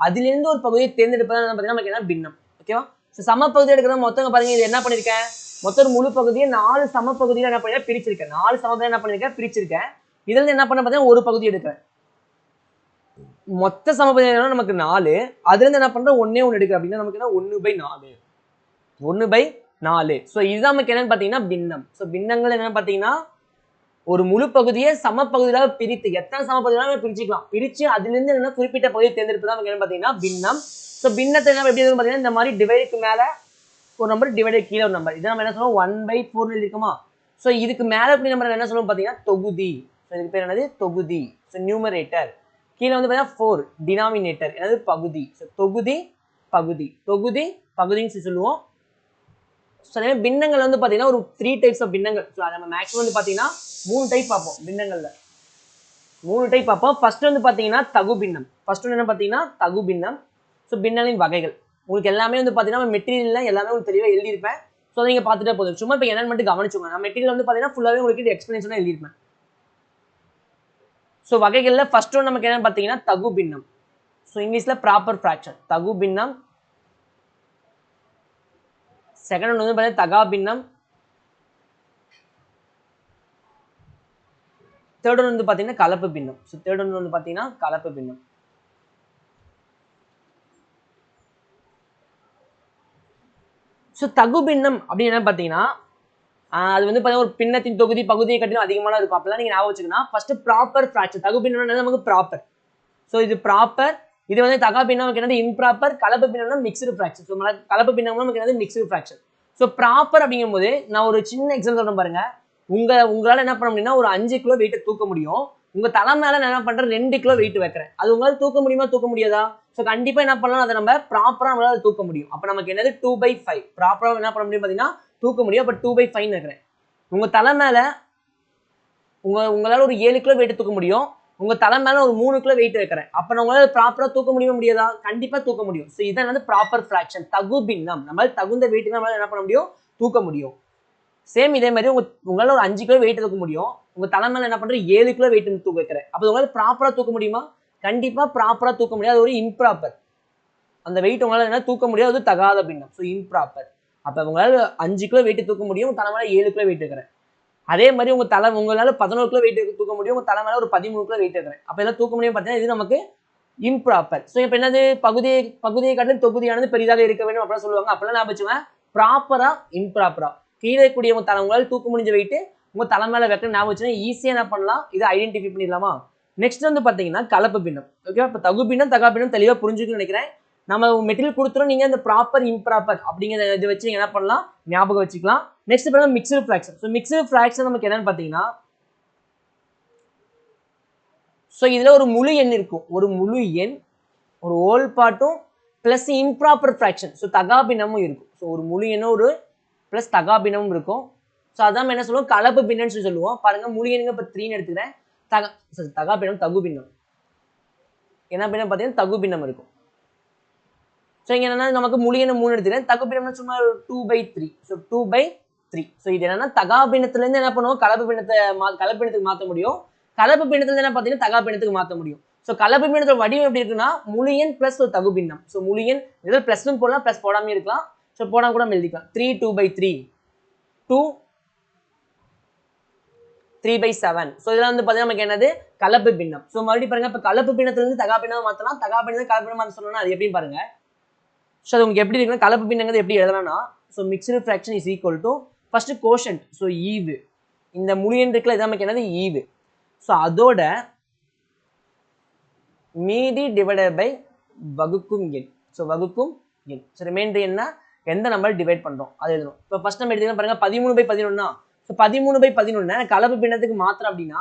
அதிலிருந்து ஒரு பகுதியை தேர்ந்தெடுப்பது பார்த்தீங்கன்னா நமக்கு என்ன பின்னம். ஓகேவா? ஸோ சம பகுதி எடுக்கிறத மொத்தம் பாருங்க. இது என்ன பண்ணிருக்கேன்? மொத்தம் ஒரு முழு பகுதியை 4 சம பகுதியில் என்ன பண்ணிருக்கேன்? பிரிச்சிருக்கேன். 4 சம பகுதியில் என்ன பண்ணிருக்கேன்? பிரிச்சிருக்கேன். இதுல இருந்து என்ன பண்ண பார்த்தீங்கன்னா ஒரு பகுதி எடுக்கிறேன். மொத்த சம பகுதி நமக்கு 4, அதுல இருந்து என்ன பண்றோம்? 1 எடுக்கிறேன் அப்படின்னா நமக்கு என்ன 1/4. 1/4. ஸோ இதுதான் நமக்கு என்னன்னு பார்த்தீங்கன்னா பின்னம். ஸோ பின்னங்கள் என்னன்னு பார்த்தீங்கன்னா ஒரு முழு பகுதியை சம பகுதியாக பிரித்து எத்தனை சம பகுதியாக பிரிச்சுக்கலாம். பிரிச்சு அதிலிருந்து என்ன குறிப்பிட்ட பகுதியை தேர்ந்தெடுப்பு தான் நமக்கு என்னன்னு பார்த்தீங்கன்னா பின்னம். ஸோ பின்னத்தை என்ன எப்படி பார்த்தீங்கன்னா இந்த மாதிரி டிவைடுக்கு மேல ஒரு நம்பர், டிவைடு கீழே ஒரு நம்பர். இதை நம்ம என்ன சொல்லுவோம்? 1/4 இருக்குமா? ஸோ இதுக்கு மேல எப்படி நம்ம என்ன சொல்லுவோம் பார்த்தீங்கன்னா தொகுதி. ஸோ இதுக்கு பேர் என்னது? தொகுதி. So numerator. கீழே வந்து பார்த்தீங்கன்னா 4 டினாமினேட்டர், என்னது? பகுதி. ஸோ தொகுதி பகுதி, தொகுதி பகுதின்னு சொல்லுவோம். ஸோ அதே பின்னங்கள் வந்து பார்த்தீங்கன்னா ஒரு 3 டைப்ஸ் ஆஃப் பின்னங்கள். ஸோ நம்ம மேக்ஸிமம் வந்து பார்த்தீங்கன்னா 3 டைப் பார்ப்போம். பின்னங்கள்ல 3 டைப் பார்ப்போம். ஃபர்ஸ்ட் வந்து பார்த்தீங்கன்னா தகு பின்னம். ஃபர்ஸ்ட் என்ன பார்த்தீங்கன்னா தகு பின்னம். ஸோ பின்னங்களின் வகைகள் உங்களுக்கு எல்லாமே வந்து பார்த்தீங்கன்னா மெட்டீரியல் எல்லாமே உங்களுக்கு தெளிவாக எழுதியிருப்பேன். ஸோ அதை நீங்கள் பார்த்துட்டே போதும். சும்மா இப்போ என்னன்னு மட்டும் கவனிச்சுங்க. நான் மெட்டீரியல் வந்து பார்த்தீங்கன்னா ஃபுல்லாகவே உங்களுக்கு எக்ஸ்பிளேஷன் எழுதியிருப்பேன். ஸோ வகைகளில் ஃபர்ஸ்ட் ஒன் நமக்கு என்னன்னு பார்த்தீங்கன்னா தகு பின்னம். ஸோ இங்கிலீஷ்ல ப்ராப்பர் ஃப்ராக்ஷன், தகு பின்னம். செகண்ட் ஒன் வந்து பார்த்தீங்கன்னா தகா பின்னம். தேர்ட் ஒன் வந்து பார்த்தீங்கன்னா கலப்பு பின்னம். ஸோ தேர்ட் ஒன் வந்து பார்த்தீங்கன்னா கலப்பு பின்னம். ஸோ தகு பின்னம் அப்படின்னு என்ன பார்த்தீங்கன்னா அது வந்து பார்த்தீங்கன்னா ஒரு பின்னத்தின் தொகுதி பகுதியை கட்டிலும் அதிகமான இருக்கும். அப்பெல்லாம் நீங்கள் ஞாபகம் வச்சுக்கணும். First proper fraction. தகு பின்னம் நமக்கு ப்ராப்பர். ஸோ இது ப்ராப்பர். இது வந்து தகா பின்னம் நமக்கு என்னது? இம்ப்ராப்பர். கலப்பு பின்னம்னா மிக்ஸ்டு ஃப்ராக்ஷன். ஸோ கலப்பு பின்னம் நமக்கு என்னது? Mixed fraction. ஸோ ப்ராப்பர் அப்படிங்கும்போது நான் ஒரு சின்ன எக்ஸாம்பிள் சொல்றேன் பாருங்க. உங்களால் என்ன பண்ண முடியும்னா ஒரு 5 கிலோ வெயிட்டை தூக்க முடியும். உங்க தலை மேல நான் என்ன பண்றேன்? 2 கிலோ வெயிட் வைக்கிறேன். அது உங்களால் தூக்க முடியுமா? தூக்க முடியாதா? ஸோ கண்டிப்பா என்ன பண்ணலாம்? அதை நம்ம ப்ராப்பரா நம்மளால தூக்க முடியும். அப்ப நமக்கு என்னது? 2/5 ப்ராப்பரா என்ன பண்ண முடியும் பார்த்தீங்கன்னா தூக்க முடியும். அப்ப 2/5 வைக்கிறேன். உங்க தலை மேல உங்களால ஒரு 7 கிலோ வெயிட் தூக்க முடியும். உங்க தலை மேல ஒரு 3 கிலோ வெயிட் வைக்கிறேன். அப்ப நம்மளால ப்ராப்பரா தூக்க முடியாதா? கண்டிப்பா தூக்க முடியும். ஸோ இதான் வந்து ப்ராப்பர் ஃப்ராக்ஷன், தகு பின்னம். நம்மளால தகுந்த வெயிட் நம்மளால என்ன பண்ண முடியும்? தூக்க முடியும். சேம் இதே மாதிரி உங்களால ஒரு 5 கிலோ வெயிட் தூக்க முடியும். உங்க தலை மேல என்ன பண்ற? 7 கிலோ வெயிட் தூக்க வைக்கிறேன். அப்ப உங்களால ப்ராப்பரா தூக்க முடியுமா? கண்டிப்பா ப்ராப்பரா தூக்க முடியாது. ஒரு இம்ப்ராப்பர். அந்த வெயிட் உங்களால என்ன தூக்க முடியாது? அது தகாத பின்னம். So improper. அப்ப உங்களால 5 கிலோ வெயிட் தூக்க முடியும். உங்க தலை மேல 7 கிலோ வெயிட் வைக்கிறேன். அதே மாதிரி உங்களால 11 கிலோ வெயிட் தூக்க முடியும். உங்க தலை மேல ஒரு 13 கிலோ வெயிட் வைக்கிறேன். அப்ப எல்லாம் தூக்க முடியும் பார்த்தீங்கன்னா இது நமக்கு இம்ப்ராப்பர். ஸோ இப்போ என்னது? பகுதியை காட்டிலும் தொகுதியானது பெரிதாக இருக்க வேண்டும் அப்படின்னு சொல்லுவாங்க. அப்பெல்லாம் நான் வச்சுவேன் ப்ராப்பரா இம்ப்ராப்பரா. கீழே கூடிய உங்களால தூக்க முடிஞ்ச வெயிட் உங்க தலை மேல வைக்க ஞாபகம் வச்சுன்னா ஈஸியா என்ன பண்ணலாம்? இதை ஐடென்டிஃபை பண்ணிடலாமா? நெக்ஸ்ட் வந்து பாத்தீங்கன்னா கலப்பு பின்னம். ஓகே, இப்போ தகு பின்னம் தகா பின்னம் தெளிவா புரிஞ்சுக்கணும்னு நினைக்கிறேன். நம்ம மெட்டீரியல் கொடுத்துரும், நீங்க இந்த ப்ராப்பர் இம்ப்ராப்பர் அப்படிங்கிற இதை வச்சு நீங்க என்ன பண்ணலாம்? ஞாபகம் வச்சுக்கலாம். நெக்ஸ்ட் பார்த்தா mixed fraction. So mixed fraction நமக்கு என்னன்னு பார்த்தீங்கன்னா ஸோ இதுல ஒரு முழு எண் இருக்கும். ஒரு முழு எண், ஒரு ஹோல் பார்ட்டும் பிளஸ் இம்ப்ராப்பர் ஃப்ராக்ஷன். ஸோ தகாபின்னமும் இருக்கும். ஸோ ஒரு முழு எண்ணும் ஒரு பிளஸ் தகாபின்னமும் இருக்கும். ஸோ அதான் என்ன சொல்லுவோம்? கலப்பு பின்னம்னு சொல்லுவோம். பாருங்க முழு எண்ணுங்க இப்போ 3ன்னு எடுத்துக்கிறேன். தகாபின்னம் தகு பின்னம். என்ன பின்னம் பார்த்தீங்கன்னா தகு பின்னம் இருக்கும். ஸோ இங்க என்னன்னா நமக்கு முழு எண்ணு 3 எடுத்துக்கிறேன். தகு பின்னம்னா சும்மா 2/3. ஸோ 2/3. ஸோ இது என்னன்னா தகாபின்னத்துல இருந்து என்ன பண்ணுவோம்? கலப்பு பின்னத்துக்கு மாற்ற முடியும். கலப்பு பின்னத்துல என்ன பார்த்தீங்கன்னா தகாபின்னத்துக்கு மாற்ற முடியும். ஸோ கலப்பு பின்னத்தோட வடிவம் எப்படி இருக்குன்னா முழு எண் பிளஸ் ஒரு தகு பின்னம். ஸோ முழு எண் இதில் பிளஸ்னு போடலாம், பிளஸ் போடாமல் இருக்கலாம். ஸோ போடாம கூட எழுதிக்கலாம். 3 2/3 2 3/7. ஸோ இதெல்லாம் வந்து பார்த்தீங்கன்னா நமக்கு என்னது கலப்பு பின்னம். ஸோ மறுபடியும் பாருங்க, இப்போ கலப்பு பின்னத்திலிருந்து தகா பின்னம் மாற்றலாம், தகா பின்னத்தை கலப்பு பின்னம் மாற்ற சொல்லணும்னா அது எப்படின்னு பாருங்க. ஸோ அது உங்களுக்கு எப்படி இருக்குன்னா கலப்பு பின்னங்கிறது எப்படி எழுதலாம்னா, so mixed fraction is equal to first quotient. So ஈவு, இந்த முழு எண் இருக்குல்ல இது நமக்கு என்னது ஈவு. ஸோ அதோட மீதி டிவைடட் பை வகுக்கும் எண். ஸோ வகுக்கும் எண். ஸோ ரிமைண்டர் என்ன எந்த நம்பர் டிவைட் பண்ணுறோம் அது எழுதணும். இப்போ ஃபர்ஸ்ட் நம்ம எடுத்துக்கலாம் பாருங்க 13/11. ஸோ 13/11 கலப்பு பின்னத்துக்கு மாத்திரம் அப்படின்னா,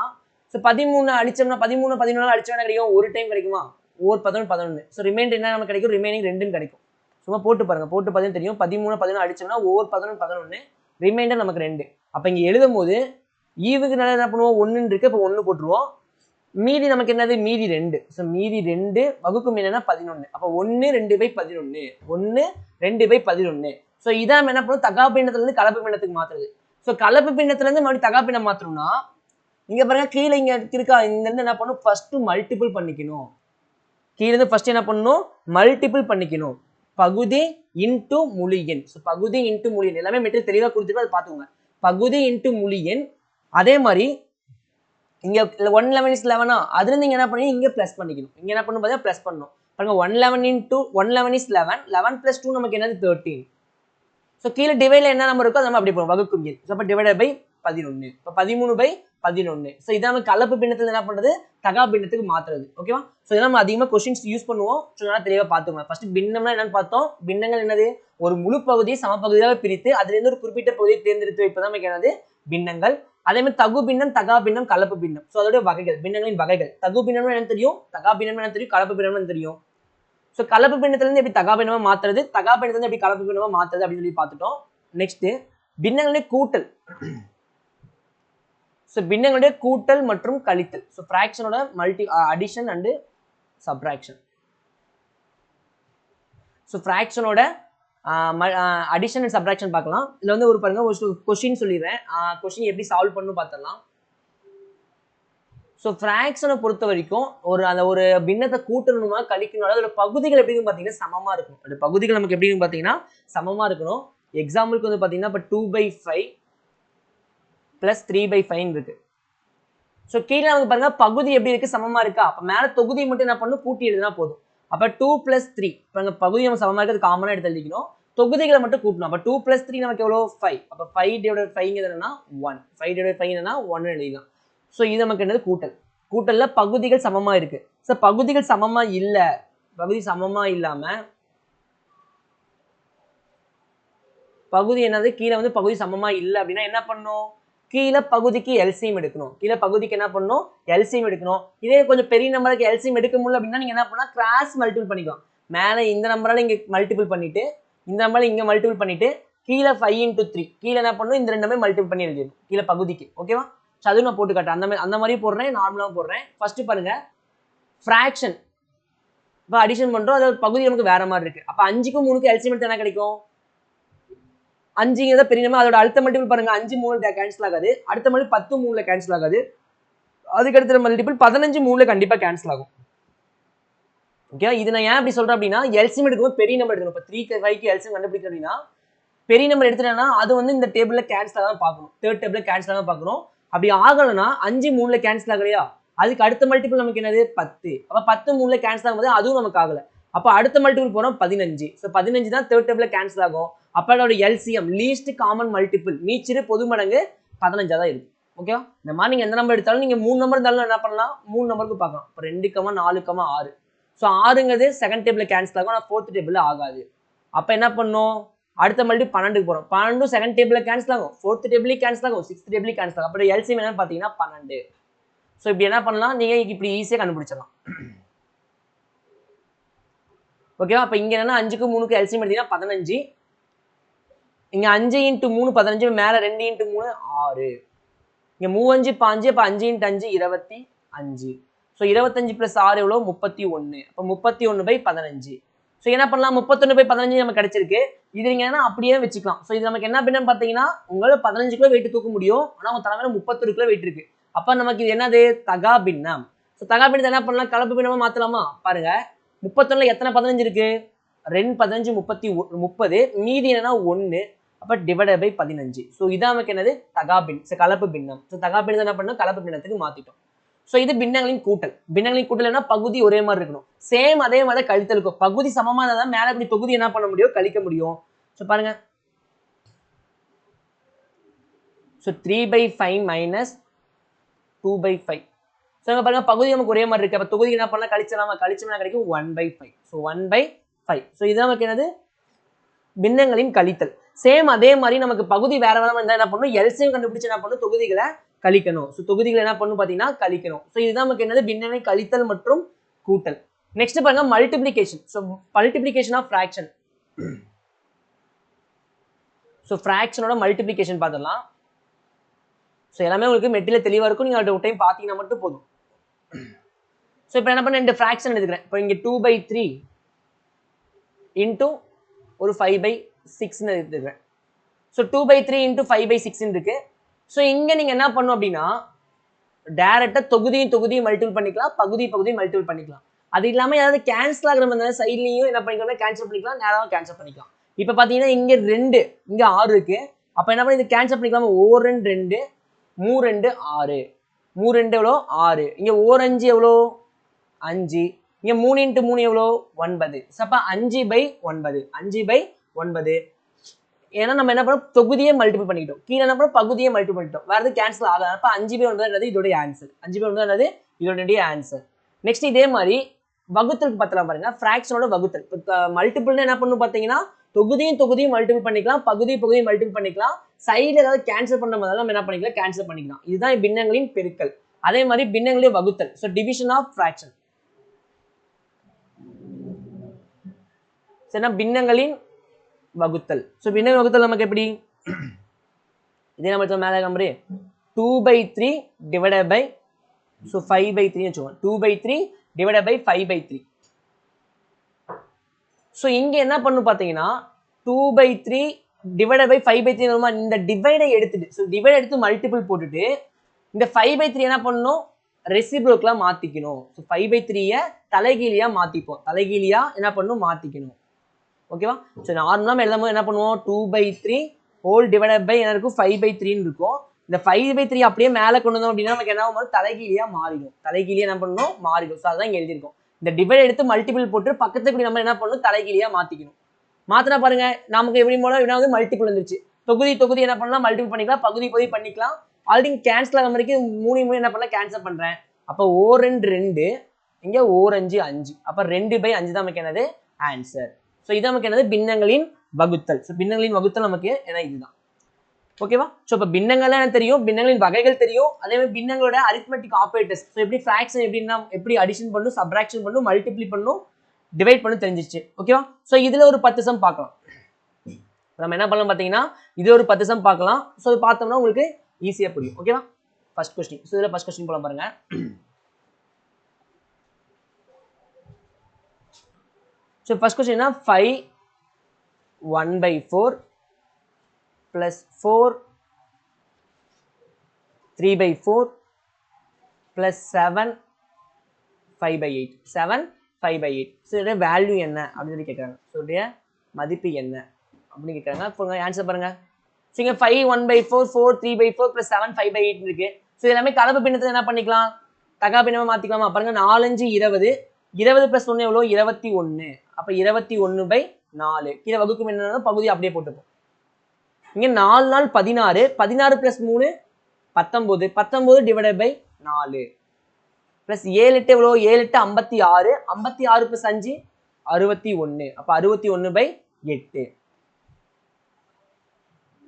ஸோ 13 அடிச்சோம்னா 13 11 அடிச்சோம்னா கிடைக்கும், ஒரு டைம் கிடைக்குமா, ஓர் 11 11. ஸோ ரிமைண்டர் என்ன நமக்கு கிடைக்கும், ரிமைனிங் 2 கிடைக்கும். சும்மா போட்டு பாருங்க, போட்டு பார்த்தீங்கன்னா தெரியும். 13 11 அடிச்சோம்னா ஓர் 11 11, ரிமைண்டர் நமக்கு 2. அப்போ இங்கே எழுதும் போது ஈவுக்கு நல்லா என்ன பண்ணுவோம், 1 இருக்கு, இப்போ 1 போட்டுருவோம். மீதி நமக்கு என்னது மீதி 2. ஸோ மீதி 2 வகுக்கும் என்னன்னா 11. அப்போ 1 2/11 1 2/11. ஸோ இதான் என்ன பண்ணும், தகா பின்னத்துல இருந்து கலப்பு பின்னத்துக்கு மாத்துறது. ஸோ கலப்பு பின்னத்துல இருந்து மறுபடியும் தகா பின்னம் மாற்றணும்னா இங்க பாருங்க கீழே இங்க இருக்கா, இந்த இருந்து என்ன பண்ணணும், ஃபர்ஸ்ட் மல்டிபிள் பண்ணிக்கணும். கீழே இருந்து ஃபர்ஸ்ட் என்ன பண்ணணும், மல்டிபிள் பண்ணிக்கணும். பகுதி இன்டு முழு எண். ஸோ பகுதி இன்டு முழு எண் எல்லாமே மெட்டீரியல் தெளிவாக கொடுத்துட்டு அதை பார்த்துக்கோங்க. பகுதி இன்டு முழு எண். அதே மாதிரி இங்க 111 is 11, அதுல இருந்து என்ன பண்ணி இங்க பிளஸ் பண்ணிக்கணும். இங்க என்ன பண்ணணும் பார்த்தா பிளஸ் பண்ணணும். பாருங்க 111 into 111 is 11, 11 plus 2 நமக்கு என்னது 13. ஸோ கீழே டிவைட்ல என்ன நம்பர் இருக்கோ நம்ம அப்படி போறோம், வகுக்கும் எண். ஸோ அப்போ டிவைடட் பை 11. இப்போ 13/11. ஸோ இதான் நம்ம கலப்பு பின்னத்தில் என்ன பண்றது, தகா பின்னத்துக்கு மாத்துறது. ஓகேவா. ஸோ இதெல்லாம் நம்ம அதிகமாக கொஸ்டின்ஸ் யூஸ் பண்ணுவோம். ஸோ நல்லா தெளிவாக பார்த்துக்கோங்க. ஃபர்ஸ்ட் பின்னம்னா என்னன்னு பார்த்தோம். பின்னங்கள் என்னது, ஒரு முழு பகுதியை சமபகுதியாக பிரித்து அதுல இருந்து ஒரு குறிப்பிட்ட பகுதியை தேர்ந்தெடுத்து வைப்பதான் நமக்கு என்னது பின்னங்கள். அதே மாதிரி தகு பின்னம், தகா பின்னம், கலப்பு பின்னம். ஸோ அதோட வகைகள், பின்னங்களின் வகைகள். தகு பின்னம் என்ன தெரியும், தகா பின்னம் என்ன தெரியும், கலப்பு பின்னம் என்ன தெரியும். ஸோ கலப்பு பின்னத்திலிருந்து எப்படி தகா பின்னமா மாத்துறது, தகா பின்னத்திலிருந்து எப்படி கலப்பு பின்னமா மாத்துறது அப்படின்னு சொல்லி பார்த்துட்டோம். நெக்ஸ்ட் பின்னங்களுடைய கூட்டல். ஸோ பின்னங்களுடைய கூட்டல் மற்றும் கழித்தல். ஸோ ஃபிராக்ஷனோட அடிஷன் அண்ட் சப்ட்ராக்ஷன். ஸோ ஃபிராக்ஷனோட அடிஷன் அண்ட் சப்ட்ராக்ஷன் பார்க்கலாம். இதுல வந்து ஒரு பாருங்க ஒரு கொஸ்டின் சொல்லிடுறேன், கொஸ்டின் எப்படி சால்வ் பண்ணணும் பார்த்துடலாம். ஸோ ஃபிராக்ஷனை பொறுத்த வரைக்கும் ஒரு பின்னத்தை கூட்டணுமா கழிக்கணும், அதோட பகுதிகள் எப்படின்னு பார்த்தீங்கன்னா சமமா இருக்கணும். அந்த பகுதிகள் நமக்கு எப்படின்னு பார்த்தீங்கன்னா சமமா இருக்கணும். எக்ஸாம்பிளுக்கு வந்து பார்த்தீங்கன்னா இப்போ 2/5 + 3/5 இருக்கு. ஸோ கீழே நமக்கு பாருங்க பகுதி எப்படி இருக்கு, சமமா இருக்கா. அப்போ மேலே தொகுதி மட்டும் என்ன பண்ணணும், கூட்டி எழுதுனா போதும். அப்போ 2 + 3 பாருங்க, பகுதி நம்ம சமமா இருக்கிறது காமனா எடுத்து எழுதிக்கணும். தொகுதிகளை மட்டும் கூட்டணும். அப்போ 2 + 3 நமக்கு எவ்வளோ 5. அப்போ 5/5 என்னன்னா 1, 5/5 என்னன்னா 1 எழுதிக்கலாம். ஸோ இது நமக்கு என்னது கூட்டல். கூட்டல்ல பகுதிகள் சமமா இருக்கு. ஸோ பகுதிகள் சமமா இல்ல, பகுதி சமமா இல்லாம பகுதி என்னது கீழே வந்து பகுதி சமமா இல்லை அப்படின்னா என்ன பண்ணும், கீழே பகுதிக்கு எல்சிஎம் எடுக்கணும். கீழே பகுதிக்கு என்ன பண்ணணும், எல்சிஎம் எடுக்கணும். இதே கொஞ்சம் பெரிய நம்பருக்கு எல்சிஎம் எடுக்க முடியல அப்படின்னா நீங்க என்ன பண்ணா கிராஸ் மல்டிபிள் பண்ணிக்கலாம். மேலே இந்த நம்பரால இங்க மல்டிபிள் பண்ணிட்டு இந்த நம்பரால இங்க மல்டிபிள் பண்ணிட்டு கீழே 5 × 3 கீழே என்ன பண்ணணும், இந்த ரெண்டுமே மல்டிபிள் பண்ணி எழுதிடும் கீழே பகுதிக்கு. ஓகேவா. ஸோ அதுவும் நான் போட்டு காட்டேன், அந்த மாதிரி போடுறேன், நார்மலாக போடுறேன். ஃபர்ஸ்ட் பாருங்க ஃப்ராக்ஷன் இப்போ அடிஷன் பண்றோம், அதோட பகுதி நமக்கு வேற மாதிரி இருக்கு. அப்போ 5க்கும் 3க்கும் எல்சிஎம் எடுத்து என்ன கிடைக்கும், 5 பெரிய நம்பர். அதோட அடுத்த மல்டிபிள் பாருங்க 5 3 கேன்சல் ஆகாது, அடுத்த மல்டிபிள் 10 3 கேன்சல் ஆகாது, அதுக்கு அடுத்த மல்டிபிள் 15 3 கண்டிப்பா கேன்சல் ஆகும். ஓகே. இது நான் ஏன் அப்படி சொல்றேன் அப்படின்னா எல்சிஎம் எடுக்கும்போது பெரிய நம்பர் எடுக்கணும். இப்போ 3 5க்கு எல்சிஎம் கண்டுபிடிக்கணும் அப்படின்னா பெரிய நம்பர் எடுத்துட்டேன்னா அது வந்து இந்த டேபிள்ல கேன்சல் ஆகாம பார்க்கணும், தேர்ட் டேபிள்ல கேன்சல் ஆகாம பார்க்கணும். அப்படி ஆகலைன்னா 5 3 கேன்சல் ஆகலையா, அதுக்கு அடுத்த மல்டிபிள் நமக்கு என்னது 10. அப்போ 10 3 கேன்சல் ஆகும்போது அதுவும் நமக்கு ஆகலை. அப்போ அடுத்த மல்டிபிள் போறோம் 15. ஸோ 15 தான் தேர்ட் டேபிள்ல கேன்சல் ஆகும். அப்போ அதோட எல்சிஎம் லீஸ்ட் காமன் மல்டிபிள் மீச்சிறு பொது மடங்கு 15 தான் இருக்கு. ஓகேவா. இந்த மாதிரி நீங்க எந்த நம்பர் எடுத்தாலும் நீங்க 3 நம்பர் இருந்தாலும் என்ன பண்ணலாம், 3 நம்பருக்கு பார்க்கலாம். இப்போ 2, 4, 6. ஸோ 6ங்கிறது செகண்ட் டேபிள்ல கேன்சல் ஆகும், ஆனால் ஃபோர்த் டேபிள்ல ஆகாது. அப்போ என்ன பண்ணும், அடுத்த மல்டிபிள் 12க்கு போறோம். 12 செகண்ட் டேபிள்ல கேன்சல் ஆகும், ஃபோர்த் டேபிள்லயும் கேன்சல் ஆகும், சிக்ஸ்த் டேபிள்லயும் கேன்சல் ஆகும். அப்போ எல்சிஎம் என்னன்னு பார்த்தீங்கன்னா 12. ஸோ இப்படி என்ன பண்ணலாம், நீங்க இப்படி ஈஸியாக கண்டுபிடிச்சிடலாம். ஓகேவா. அப்போ இங்க என்னன்னா 5க்கும் 3க்கும் எல்சிஎம் எடுத்தீங்கன்னா 15. இங்க 5 × 3 15, மேல 2 × 3 6. இங்க 3 5 5, அப்ப 5 × 5 25. ஸோ 25 + 6 எவ்வளோ 31. அப்போ 31/15. ஸோ என்ன பண்ணலாம், 31/15 நமக்கு கிடைச்சிருக்கு. இது நீங்க என்ன அப்படியே வச்சுக்கலாம். ஸோ இது நமக்கு என்ன பின்னம் பார்த்தீங்கன்னா உங்களால 15 கிலோ வெயிட் தூக்க முடியும், ஆனா உங்க தலைமையில 31 கிலோ வெயிட் இருக்கு. அப்ப நமக்கு இது என்னது, தகா பின்னம். ஸோ தகா பின்னத்தை என்ன பண்ணலாம், கலப்பு பின்னமா மாற்றலாமா? பாருங்க 31ல் எத்தனை 15 இருக்கு, 2 15 30, மீதி என்னன்னா 1, அப்போ டிவைடட் பை 15. ஸோ இதான் நமக்கு என்னது தகா பின், கலப்பு பின்னம். ஸோ தகா பின்னத்தை என்ன பண்ணோம், கலப்பு பின்னத்துக்கு மாற்றிட்டோம். ஸோ இது பின்னங்களின் கூட்டல். பின்னங்களின் கூட்டல் என்ன, பகுதி ஒரே மாதிரி இருக்கணும், சேம் அதே மாதிரி கழித்தல் இருக்கும். பகுதி சமமாக இருந்தால் தான் மேலே இப்படி தொகுதி என்ன பண்ண முடியும், கழிக்க முடியும். ஸோ பாருங்க, ஸோ 3/5 மைனஸ் 2/5. ஸோ இங்கே பாருங்க பகுதி நமக்கு ஒரே மாதிரி இருக்கு. அப்போ தொகுதி என்ன பண்ணலாம், கழிச்சலாமா, கழிச்சோம்னா கிடைக்கும் 1/5. ஸோ 1/5. ஸோ இது நமக்கு என்னது பின்னங்களின் கழித்தல். சேம் அதே மாதிரி நமக்கு பகுதி வேற வேற இருந்தால் என்ன பண்ணணும், எல்சிஎம் கண்டுபிடிச்சு என்ன பண்ணணும், தொகுதிகளை கழிக்கணும். ஸோ தொகுதிகளை என்ன பண்ணணும் பார்த்தீங்கன்னா கழிக்கணும். ஸோ இதுதான் நமக்கு என்னது பின்னங்களின் கழித்தல் மற்றும் கூட்டல். நெக்ஸ்ட் பாருங்க multiplication. So multiplication of fraction. So ஃபிராக்ஷனோட மல்டிப்ளிகேஷன் பார்த்துடலாம். ஸோ எல்லாமே உங்களுக்கு மெட்டீரியல் தெளிவாக இருக்கும், நீங்கள் ஒரு டைம் பார்த்தீங்கன்னா மட்டும் போதும். ஸோ இப்போ என்ன பண்ண, 2 ஃபிராக்ஷன் எடுத்துக்கிறேன். இப்போ இங்கே 2/3 இன்டூ ஒரு 5/6 எடுத்துக்கிறேன். ஸோ 2/3 இன்டூ 5/6 இருக்கு. ஸோ இங்கே நீங்கள் என்ன பண்ணணும் அப்படின்னா டேரெக்டாக தொகுதியும் மல்டிபிள் பண்ணிக்கலாம், பகுதியும் மல்டிபிள் பண்ணிக்கலாம். அது இல்லாமல் ஏதாவது கேன்சல் ஆகிற மாதிரி சைட்லையும் என்ன பண்ணிக்கலாம், கேன்சல் பண்ணிக்கலாம், நேரம் கேன்சல் பண்ணிக்கலாம். இப்போ பார்த்தீங்கன்னா இங்கே 2, இங்கே 6 இருக்கு. அப்போ என்ன பண்ணி இது கேன்சல் பண்ணிக்கலாம், 1 2 3 2 6, 3 2 எவ்வளோ 6, இங்கே 1 5 எவ்வளோ 5, இங்கே 3 × 3 எவ்வளோ 9. அப்போ 5/9, 5/9. ஏன்னா நம்ம என்ன பண்ணோம், தொகுதியை மல்டிபிள் பண்ணிக்கிட்டோம், கீழே என்ன பண்ணோம், பகுதியை மல்டிபிள் பண்ணிட்டோம், வேறு எதுவும் கேன்சல் ஆகாது. அப்போ 5/9 இதோடைய ஆன்சர், 5/9 இதோடைய ஆன்சர். நெக்ஸ்ட் இதே மாதிரி வகுத்தலுக்கு பார்த்தலாம் பாருங்க, ஃபிராக்ஷனோட வகுத்தல். இப்போ மல்டிபிள்னு என்ன பண்ணணும் பார்த்தீங்கன்னா தொகுதியும் மல்டிபிள் பண்ணிக்கலாம், பகுதியும் மல்டிபிள் பண்ணிக்கலாம், சைடில் ஏதாவது கேன்சல் பண்ண மாதிரி நம்ம என்ன பண்ணிக்கலாம், கேன்சல் பண்ணிக்கலாம். இதுதான் பின்னங்களின் பெருக்கல். அதே மாதிரி பின்னங்களின் வகுத்தல். So division of fraction. சரினா பின்னங்களின் வகுத்தல். ஸோ பின்னங்களின் வகுத்தல் நமக்கு எப்படி, இதே நம்ம மேலே நம்பரு 2/3 டிவைடட் பை 5/3 வச்சுக்கோங்க, 2/3 டிவைடட் பை 5/3. ஸோ இங்கே என்ன பண்ணணும் பார்த்தீங்கன்னா 2/3 டிவைடட் பை 5/3 இந்த டிவைடை எடுத்துட்டு, ஸோ டிவைட் எடுத்து மல்டிபிள் போட்டுட்டு இந்த 5/3 என்ன பண்ணணும், ரெசிப்ரோக்கெலாம் மாற்றிக்கணும். ஸோ 5/3 தலைகீழியாக மாற்றிப்போம், தலைகீழியாக என்ன பண்ணணும் மாற்றிக்கணும். ஓகேவா? ஸோ நார்மலாக எழுதும் போது என்ன பண்ணுவோம், 2/3 ஹோல் டிவைடட் பை என்ன இருக்கும், 5/3 இருக்கும். இந்த 5/3 அப்படியே மேலே கொண்டு வந்தோம் அப்படின்னா நமக்கு என்ன ஆகும், தலைகீழியாக மாறிடும். தலைகீழியாக என்ன பண்ணணும், மாறிடும். ஸோ அதுதான் இங்கே எழுதியிருக்கோம். இந்த டிவைட் எடுத்து மல்டிபிள் போட்டு பக்கத்துக்கு நம்ம என்ன பண்ணணும், தலைகீழியாக மாற்றிக்கணும். மாற்றினா பாருங்க நமக்கு எப்படி போல என்ன வந்து மல்டிபிள் வந்துருச்சு. தொகுதி என்ன பண்ணலாம், மல்டிபிள் பண்ணிக்கலாம், பகுதி பண்ணிக்கலாம். ஆல்ரெடி கேன்சல் ஆகிற மாதிரிக்கு 3 என்ன பண்ணலாம், கேன்சல் பண்ணுறேன். அப்போ 1 2 இங்கே 1 5 5, அப்போ 2/5 தான் நமக்கு என்னது ஆன்சர். ஸோ இது நமக்கு என்னது பின்னங்களின் வகுத்தல். ஸோ பின்னங்களின் வகுத்தல் நமக்கு என்ன இதுதான். ஓகேவா? ஸோ இப்போ பின்னங்கள்லாம் எனக்கு தெரியும், பின்னங்களின் வகைகள் தெரியும், அதே மாதிரி பின்னங்களோட அரித்மெட்டிக் ஆப்ரேட்டர்ஸ். ஸோ எப்படி ஃபிராக்ஷன் எப்படின்னா எப்படி அடிஷன் பண்ணும், சப்ராக்ஷன் பண்ணும், மல்டிப்ளை பண்ணும், டிவைட் பண்ணு தெரிஞ்சிச்சு. ஓகேவா? ஸோ இதில் ஒரு 10 சம் பார்க்கலாம். நம்ம என்ன பண்ணலாம் பார்த்தீங்கன்னா இது ஒரு 10 சம் பார்க்கலாம். ஸோ இது பார்த்தோம்னா உங்களுக்கு ஈஸியாக புரியும். ஓகேவா? First question. ஸோ இதில் ஃபர்ஸ்ட் கொஸ்டின் போலாம் பாருங்க. ஸோ ஃபர்ஸ்ட் கொஸ்டின்னா 5 1/4 plus 4 3/4 plus 7 5/8, 7 5/8. ஸோ இதோட வேல்யூ என்ன அப்படின்னு சொல்லி கேட்குறாங்க. ஸோ இதோடைய மதிப்பு என்ன அப்படின்னு கேட்குறாங்க. இப்போ ஆன்சர் பாருங்க. ஸோ இங்கே 5 1/4 4 3/4 plus 7 5/8 இருக்கு. ஸோ எல்லாமே கலப்பு பின்னத்தை என்ன பண்ணிக்கலாம், தகா பின்னமாக மாற்றிக்கலாமா? பாருங்க 4 5 20, 20 + 1 எவ்வளோ 21. அப்போ 21/4 கீழே வகுக்கும் என்ன பகுதி அப்படியே போட்டுப்போம். இங்கே 4 4 16, 16 + 3 19, 19 டிவைடட் பை 4 ப்ளஸ் 7 8 எவ்வளோ 7 8 56, 56 + 5 61, அப்போ 61/8.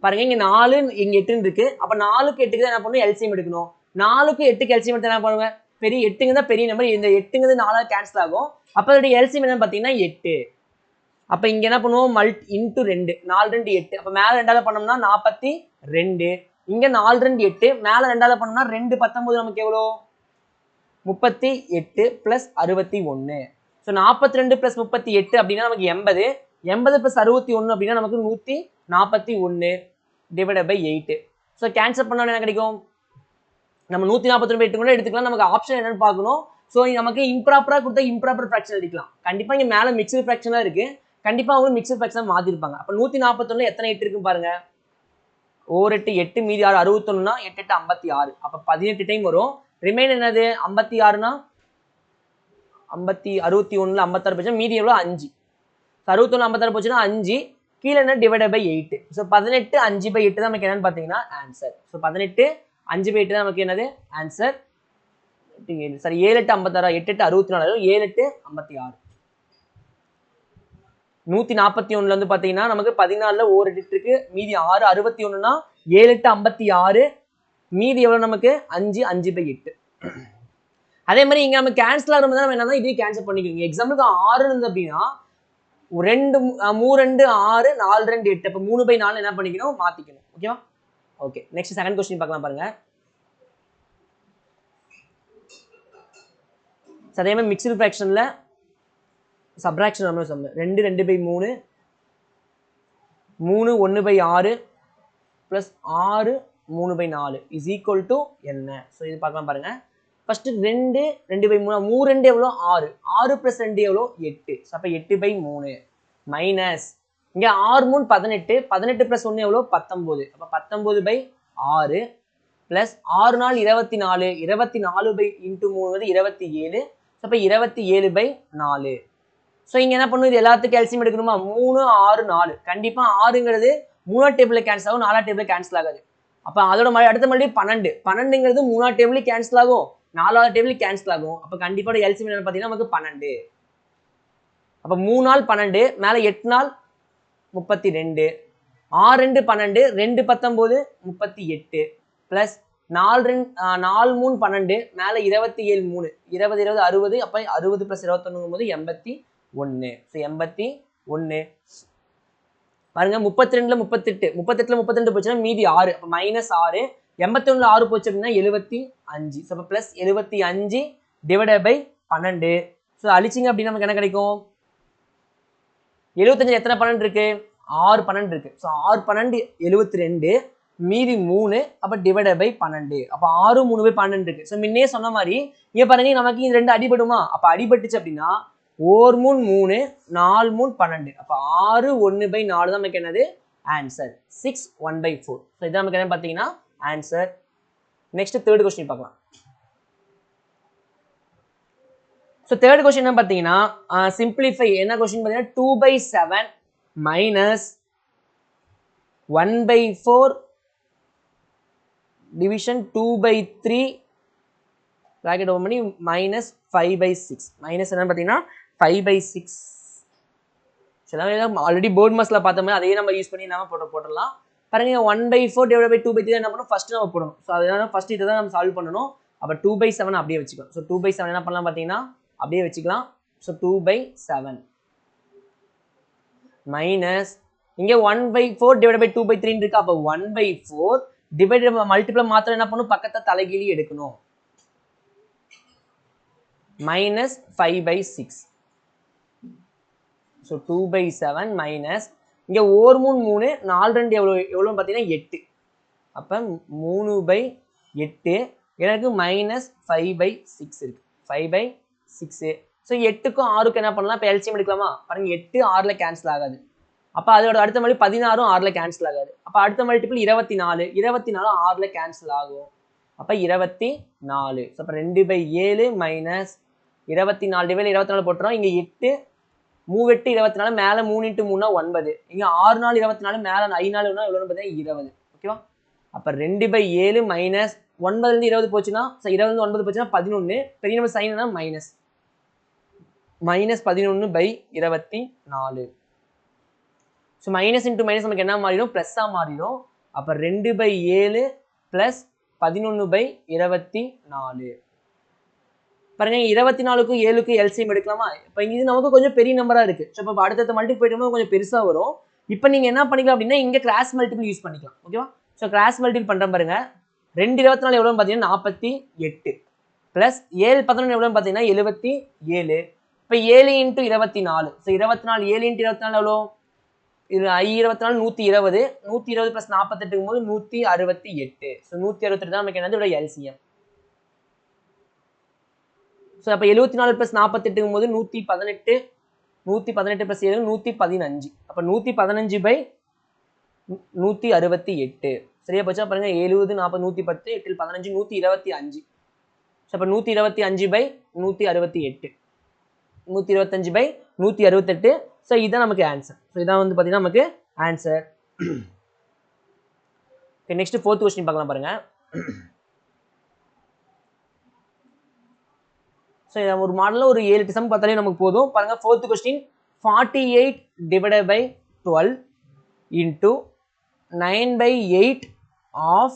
பாருங்க இங்கே 4 இங்கே 8 இருக்கு. அப்போ 4க்கு 8க்கு தான் என்ன பண்ணணும், எல்சிஎம் எடுக்கணும். 4க்கு 8க்கு எல்சிஎம் எடுத்து என்ன பண்ணுவாங்க, பெரிய 8ங்க தான் பெரிய நம்பர், இந்த 8ங்கிறது 4 கேன்சல் ஆகும். அப்போ அதோடைய எல்சிஎம் என்னன்னு பார்த்தீங்கன்னா 8. அப்போ இங்கே என்ன பண்ணுவோம், இன்ட்டு 2, 4 2 8. அப்போ மேலே 2ஆல் பண்ணோம்னா 42, இங்கே 4 2 8, மேலே 2ஆல் பண்ணோம்னா 2 19 நமக்கு எவ்வளோ 38 + 61. ஸோ 42 + 38 அப்படின்னா நமக்கு 80, 80 + 61 அப்படின்னா நமக்கு 141 டிவைடட் பை 8. ஸோ கேன்சல் பண்ணோன்னு என்ன கிடைக்கும், நம்ம 141/8 கூட எடுத்துக்கலாம். நமக்கு ஆப்ஷன் என்னன்னு பார்க்கணும். ஸோ நமக்கு இம்ப்ராப்பராக கொடுத்தா இம்ப்ராப்பர் ஃப்ராக்ஷன் எழுதிக்கலாம். கண்டிப்பாக இங்கே மேலே மிக்சர் ஃப்ராக்ஷனாக இருக்கு, கண்டிப்பாக அவங்க மிக்சர் ஃப்ராக்ஷன் மாற்றிருப்பாங்க. அப்போ 141 எத்தனை 8 இருக்குன்னு பாருங்க. 1 8 8 மீதி 6 61னா 8 8 56. அப்போ 18 டைம் வரும். ரிமைன் என்னது 56னா 61ல 56 போச்சுன்னா மீதி எவ்வளோ 5. 61 56 போச்சுன்னா 5, கீழே என்ன டிவைடட் பை 8. ஸோ 18 5/8 தான் நமக்கு என்னன்னு பார்த்தீங்கன்னா ஆன்சர். ஸோ 18 5/8 தான் நமக்கு என்னது ஆன்சர். சரி 7 8 56 8 8 64 7 8 56. 141ல வந்து பார்த்தீங்கன்னா நமக்கு 14ல 1 8 இருக்கு, மீதி 6 61னா 7 8 56, மீதி எவ்வளோ நமக்கு 5 5/8. அதே மாதிரி இங்க நம்ம கேன்சல் ஆகிற மாதிரி நம்ம என்னன்னா இதையும் கேன்சல் பண்ணிக்கோங்க. எக்ஸாம்பிளுக்கு 6 இருந்து அப்படின்னா 2 3 2 6 4 2 8. அப்போ 3/4 என்ன பண்ணிக்கணும் மாத்திக்கணும். ஓகேவா? ஓகே, நெக்ஸ்ட் செகண்ட் கொஸ்டின் பார்க்கலாம் பாருங்க. அதே மாதிரி மிக்சர் ஃப்ராக்ஷன்ல சப்ராக்ஷன் நம்ம சொல்ல 2 2/3 3 1/6 பிளஸ் 6 3/4 இஸ் ஈக்குவல் டு என்ன? ஸோ இது பார்க்கலாம் பாருங்க. ஃபர்ஸ்ட் 2 2/3 3 2 எவ்வளோ 6 6 பிளஸ் 2 எவ்வளோ 8. ஸோ அப்போ 8/3 மைனஸ் இங்கே 6 3 18 18 பிளஸ் 1 எவ்வளோ 19. அப்போ 19/6 பிளஸ் 6 4 24 24 இன்ட்டு 3 வந்து 27. அப்போ 27/4. ஸோ இங்கே என்ன பண்ணும், இது எல்லாத்துக்கும் எல்சியம் எடுக்கணுமா 3 6 4. கண்டிப்பாக 6ங்கிறது 3ஆம் டேபிளில் கேன்சல் ஆகும், 4ஆம் டேபிளில் கேன்சல் ஆகாது. அப்போ அதோட அடுத்த மறுபடியும் 12 12ங்கிறது 3ஆம் டேபிளில் கேன்சல் ஆகும், 4ஆவது டேபிள் கேன்சல் ஆகும். அப்போ கண்டிப்பாக எல்சியம் என்ன பார்த்தீங்கன்னா நமக்கு 12. அப்போ 3 நாள் 12 மேலே 8 நாள் 32 6 2 12 2 19 38 பிளஸ் 4 3 12 மேலே 27 3 20 20 60. அப்போ 60 பிளஸ் 21 போது 81. ஸோ 81 பாருங்க. 32ல 38 38ல 32 போச்சுன்னா மீதி 6. அப்போ மைனஸ் 6. 81ல 6 போச்சு அப்படின்னா 75. ஸோ அப்போ பிளஸ் 75 டிவைடட் பை 12. ஸோ அழிச்சிங்க அப்படின்னா நமக்கு என்ன கிடைக்கும் 75 எத்தனை 12 இருக்கு 6 12 இருக்கு. ஸோ 6 12 72 மீதி 3. அப்போ டிவைடட் பை 12. அப்போ 6 3/12 இருக்கு. ஸோ முன்னே சொன்ன மாதிரி இங்கே பாருங்க நமக்கு இது 2 அடிபடுமா. அப்போ அடிபட்டுச்சு அப்படின்னா 1 3 3 4 3 12. அப்போ 6 1/4 தான் நமக்கு என்னது ஆன்சர். 6 1/4. ஸோ இதான் நமக்கு என்ன பார்த்தீங்கன்னா ஆன்சர். நெக்ஸ்ட் தேர்ட் கொஸ்டின் பார்க்கலாம். ஸோ தேர்ட் கொஸ்டின் என்ன பார்த்தீங்கன்னா சிம்பிளிஃபை. என்ன கொஸ்டின் பார்த்தீங்கன்னா 2/7 மைனஸ் 1/4 டிவிஷன் 2/3 ப்ராக்கெட் ஓப்பன் பண்ணி மைனஸ் 5/6. மைனஸ் என்னன்னு பார்த்தீங்கன்னா 5/6. ஆல்ரெடி போர்ட் மாஸ்ல பார்த்த மாதிரி அதையே நம்ம யூஸ் பண்ணி நம்ம போட்டுடலாம். பாருங்க 1/4 டிவைட் பை 2/3 என்ன பண்ணணும் ஃபர்ஸ்ட் நம்ம போடணும். ஸோ அதனால ஃபர்ஸ்ட் இதை தான் நம்ம சால்வ் பண்ணணும். அப்போ 2/7 அப்படியே வச்சுக்கலாம். ஸோ 2/7 என்ன பண்ணலாம் பார்த்தீங்கன்னா அப்படியே வச்சுக்கலாம். ஸோ 2/7 மைனஸ் இங்கே 1/4 டிவைட் பை 2/3 இருக்கு. அப்போ 1/4 டிவைட் மல்டிபிள் மாத்திரம் என்ன பண்ணணும் பக்கத்தை தலைகீழி எடுக்கணும். மைனஸ் 5/6. ஸோ 2/7 மைனஸ் இங்கே 1 3 3 4 2 எவ்வளோன்னு பார்த்தீங்கன்னா 8. அப்போ 3/8 எனக்கு மைனஸ் 5/6 இருக்கு. 5/6. ஸோ 8க்கும் 6க்கும் என்ன பண்ணலாம் இப்போ எல்சியம் எடுக்கலாமா. பாருங்க 8 6ல் கேன்சல் ஆகாது. அப்போ அதோட அடுத்த மல்டி 16 6ல் கேன்சல் ஆகாது. அப்போ அடுத்த மல்டிபிள் 24 24 6ல் கேன்சல் ஆகும். அப்போ 24. ஸோ அப்போ 2/7 மைனஸ் 24 டிவைட் 24 போட்டுறோம். இங்கே 8 3 8 24 மேலே 3 × 3 9. இங்கே 6 4 24 மேலே 5 4 எவ்வளோன்னு பார்த்தீங்கன்னா 20. ஓகேவா. அப்போ 2/7 மைனஸ் 9லேருந்து 20 போச்சுன்னா 20லேருந்து 9 போச்சுன்னா 11. பெரிய நம்பர் சைன்னா minus minus 11/24. So minus into minus நமக்கு என்ன மாறிடும் ப்ளஸ்ஸாக மாறிடும். அப்போ 2/7 ப்ளஸ் 11/24. பாருங்க 24க்கும் 7க்கும் எல்சிஎம் எடுக்கலாமா. இப்போ இது நமக்கு கொஞ்சம் பெரிய நம்பராக இருக்கு. ஸோ இப்போ அடுத்த மல்டிபிள் போயிட்டு கொஞ்சம் பெருசாக வரும். இப்போ நீங்கள் என்ன பண்ணிக்கலாம் அப்படின்னா இங்கே கிராஸ் மல்டிபிள் யூஸ் பண்ணிக்கலாம். ஓகேவா. ஸோ கிராஸ் மல்டிபிள் பண்ணுறேன் பாருங்க. 2 24 எவ்வளோன்னு பார்த்தீங்கன்னா 48 ப்ளஸ் 7 11 எவ்வளோன்னு பார்த்தீங்கன்னா 77. இப்போ 7 × 24. ஸோ 24 7 × 24 எவ்வளோ 24 120 120 ப்ளஸ் 48 போது 168. ஸோ 168 தான் நமக்கு என்னது இதோட எல்சிஎம். ஸோ அப்போ 74 + 48ங்கும் போது 118, 118 + 7 115. அப்போ 115/168 சரியா போச்சா பாருங்க. 70 40 110 8 15 125. ஸோ அப்போ 125/168 125/168. ஸோ இதுதான் நமக்கு ஆன்சர். ஸோ இதான் வந்து பார்த்தீங்கன்னா நமக்கு ஆன்சர். நெக்ஸ்ட் 4th கொஸ்டின் பார்க்கலாம் பாருங்க. ஸோ ஒரு மாடலில் ஒரு 7 சம் பார்த்தாலே நமக்கு போதும் பாருங்க. 4th question 48 divided by 12 into 9/8 of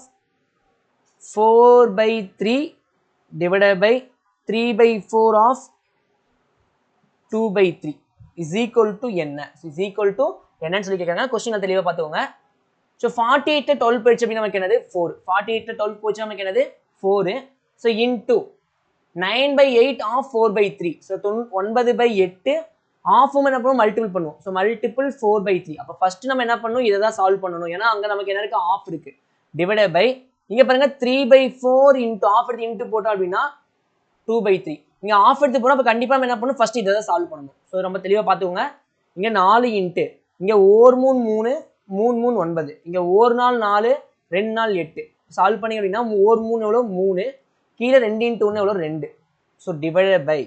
4/3 divided by 3/4 of 2/3 is equal to என்ன? is equal to என்னன்னு சொல்லி கேட்குறாங்க. கொஸ்டின் தெளிவாக பார்த்துக்கோங்க. ஸோ 48 12 போயிடுச்சு அப்படின்னா நமக்கு என்னது 4. 48 12 போயிடுச்சு நமக்கு என்னது 4. So into 9/8 of 4/3. So 9/8 of என்ன பண்ணுவோம் மல்டிபிள் பண்ணுவோம். So multiple 4/3. அப்போ ஃபர்ஸ்ட் நம்ம என்ன பண்ணணும் இதை தான் சால்வ் பண்ணணும். ஏன்னா அங்கே நமக்கு என்ன இருக்கு ஆஃப் இருக்கு. டிவைடட் பை இங்கே பாருங்க 3/4 இன்டூ ஆஃப் எடுத்து இன்டூ போட்டோம் அப்படின்னா 2/3. இங்கே ஆஃப் எடுத்து போனால் அப்போ கண்டிப்பாக நம்ம என்ன பண்ணணும் ஃபர்ஸ்ட் இதை தான் சால்வ் பண்ணணும். ஸோ ரொம்ப தெளிவாக பார்த்துக்கோங்க. இங்கே 4 இன்ட்டு இங்கே 1 3 3 3 3 9. இங்கே 1 நாள் 4 2 நாள் 8. சால்வ் பண்ணி அப்படின்னா 1 3 எவ்வளோ 3 கீழே 2 × 1 எவ்வளோ 2. ஸோ டிவைடட் பை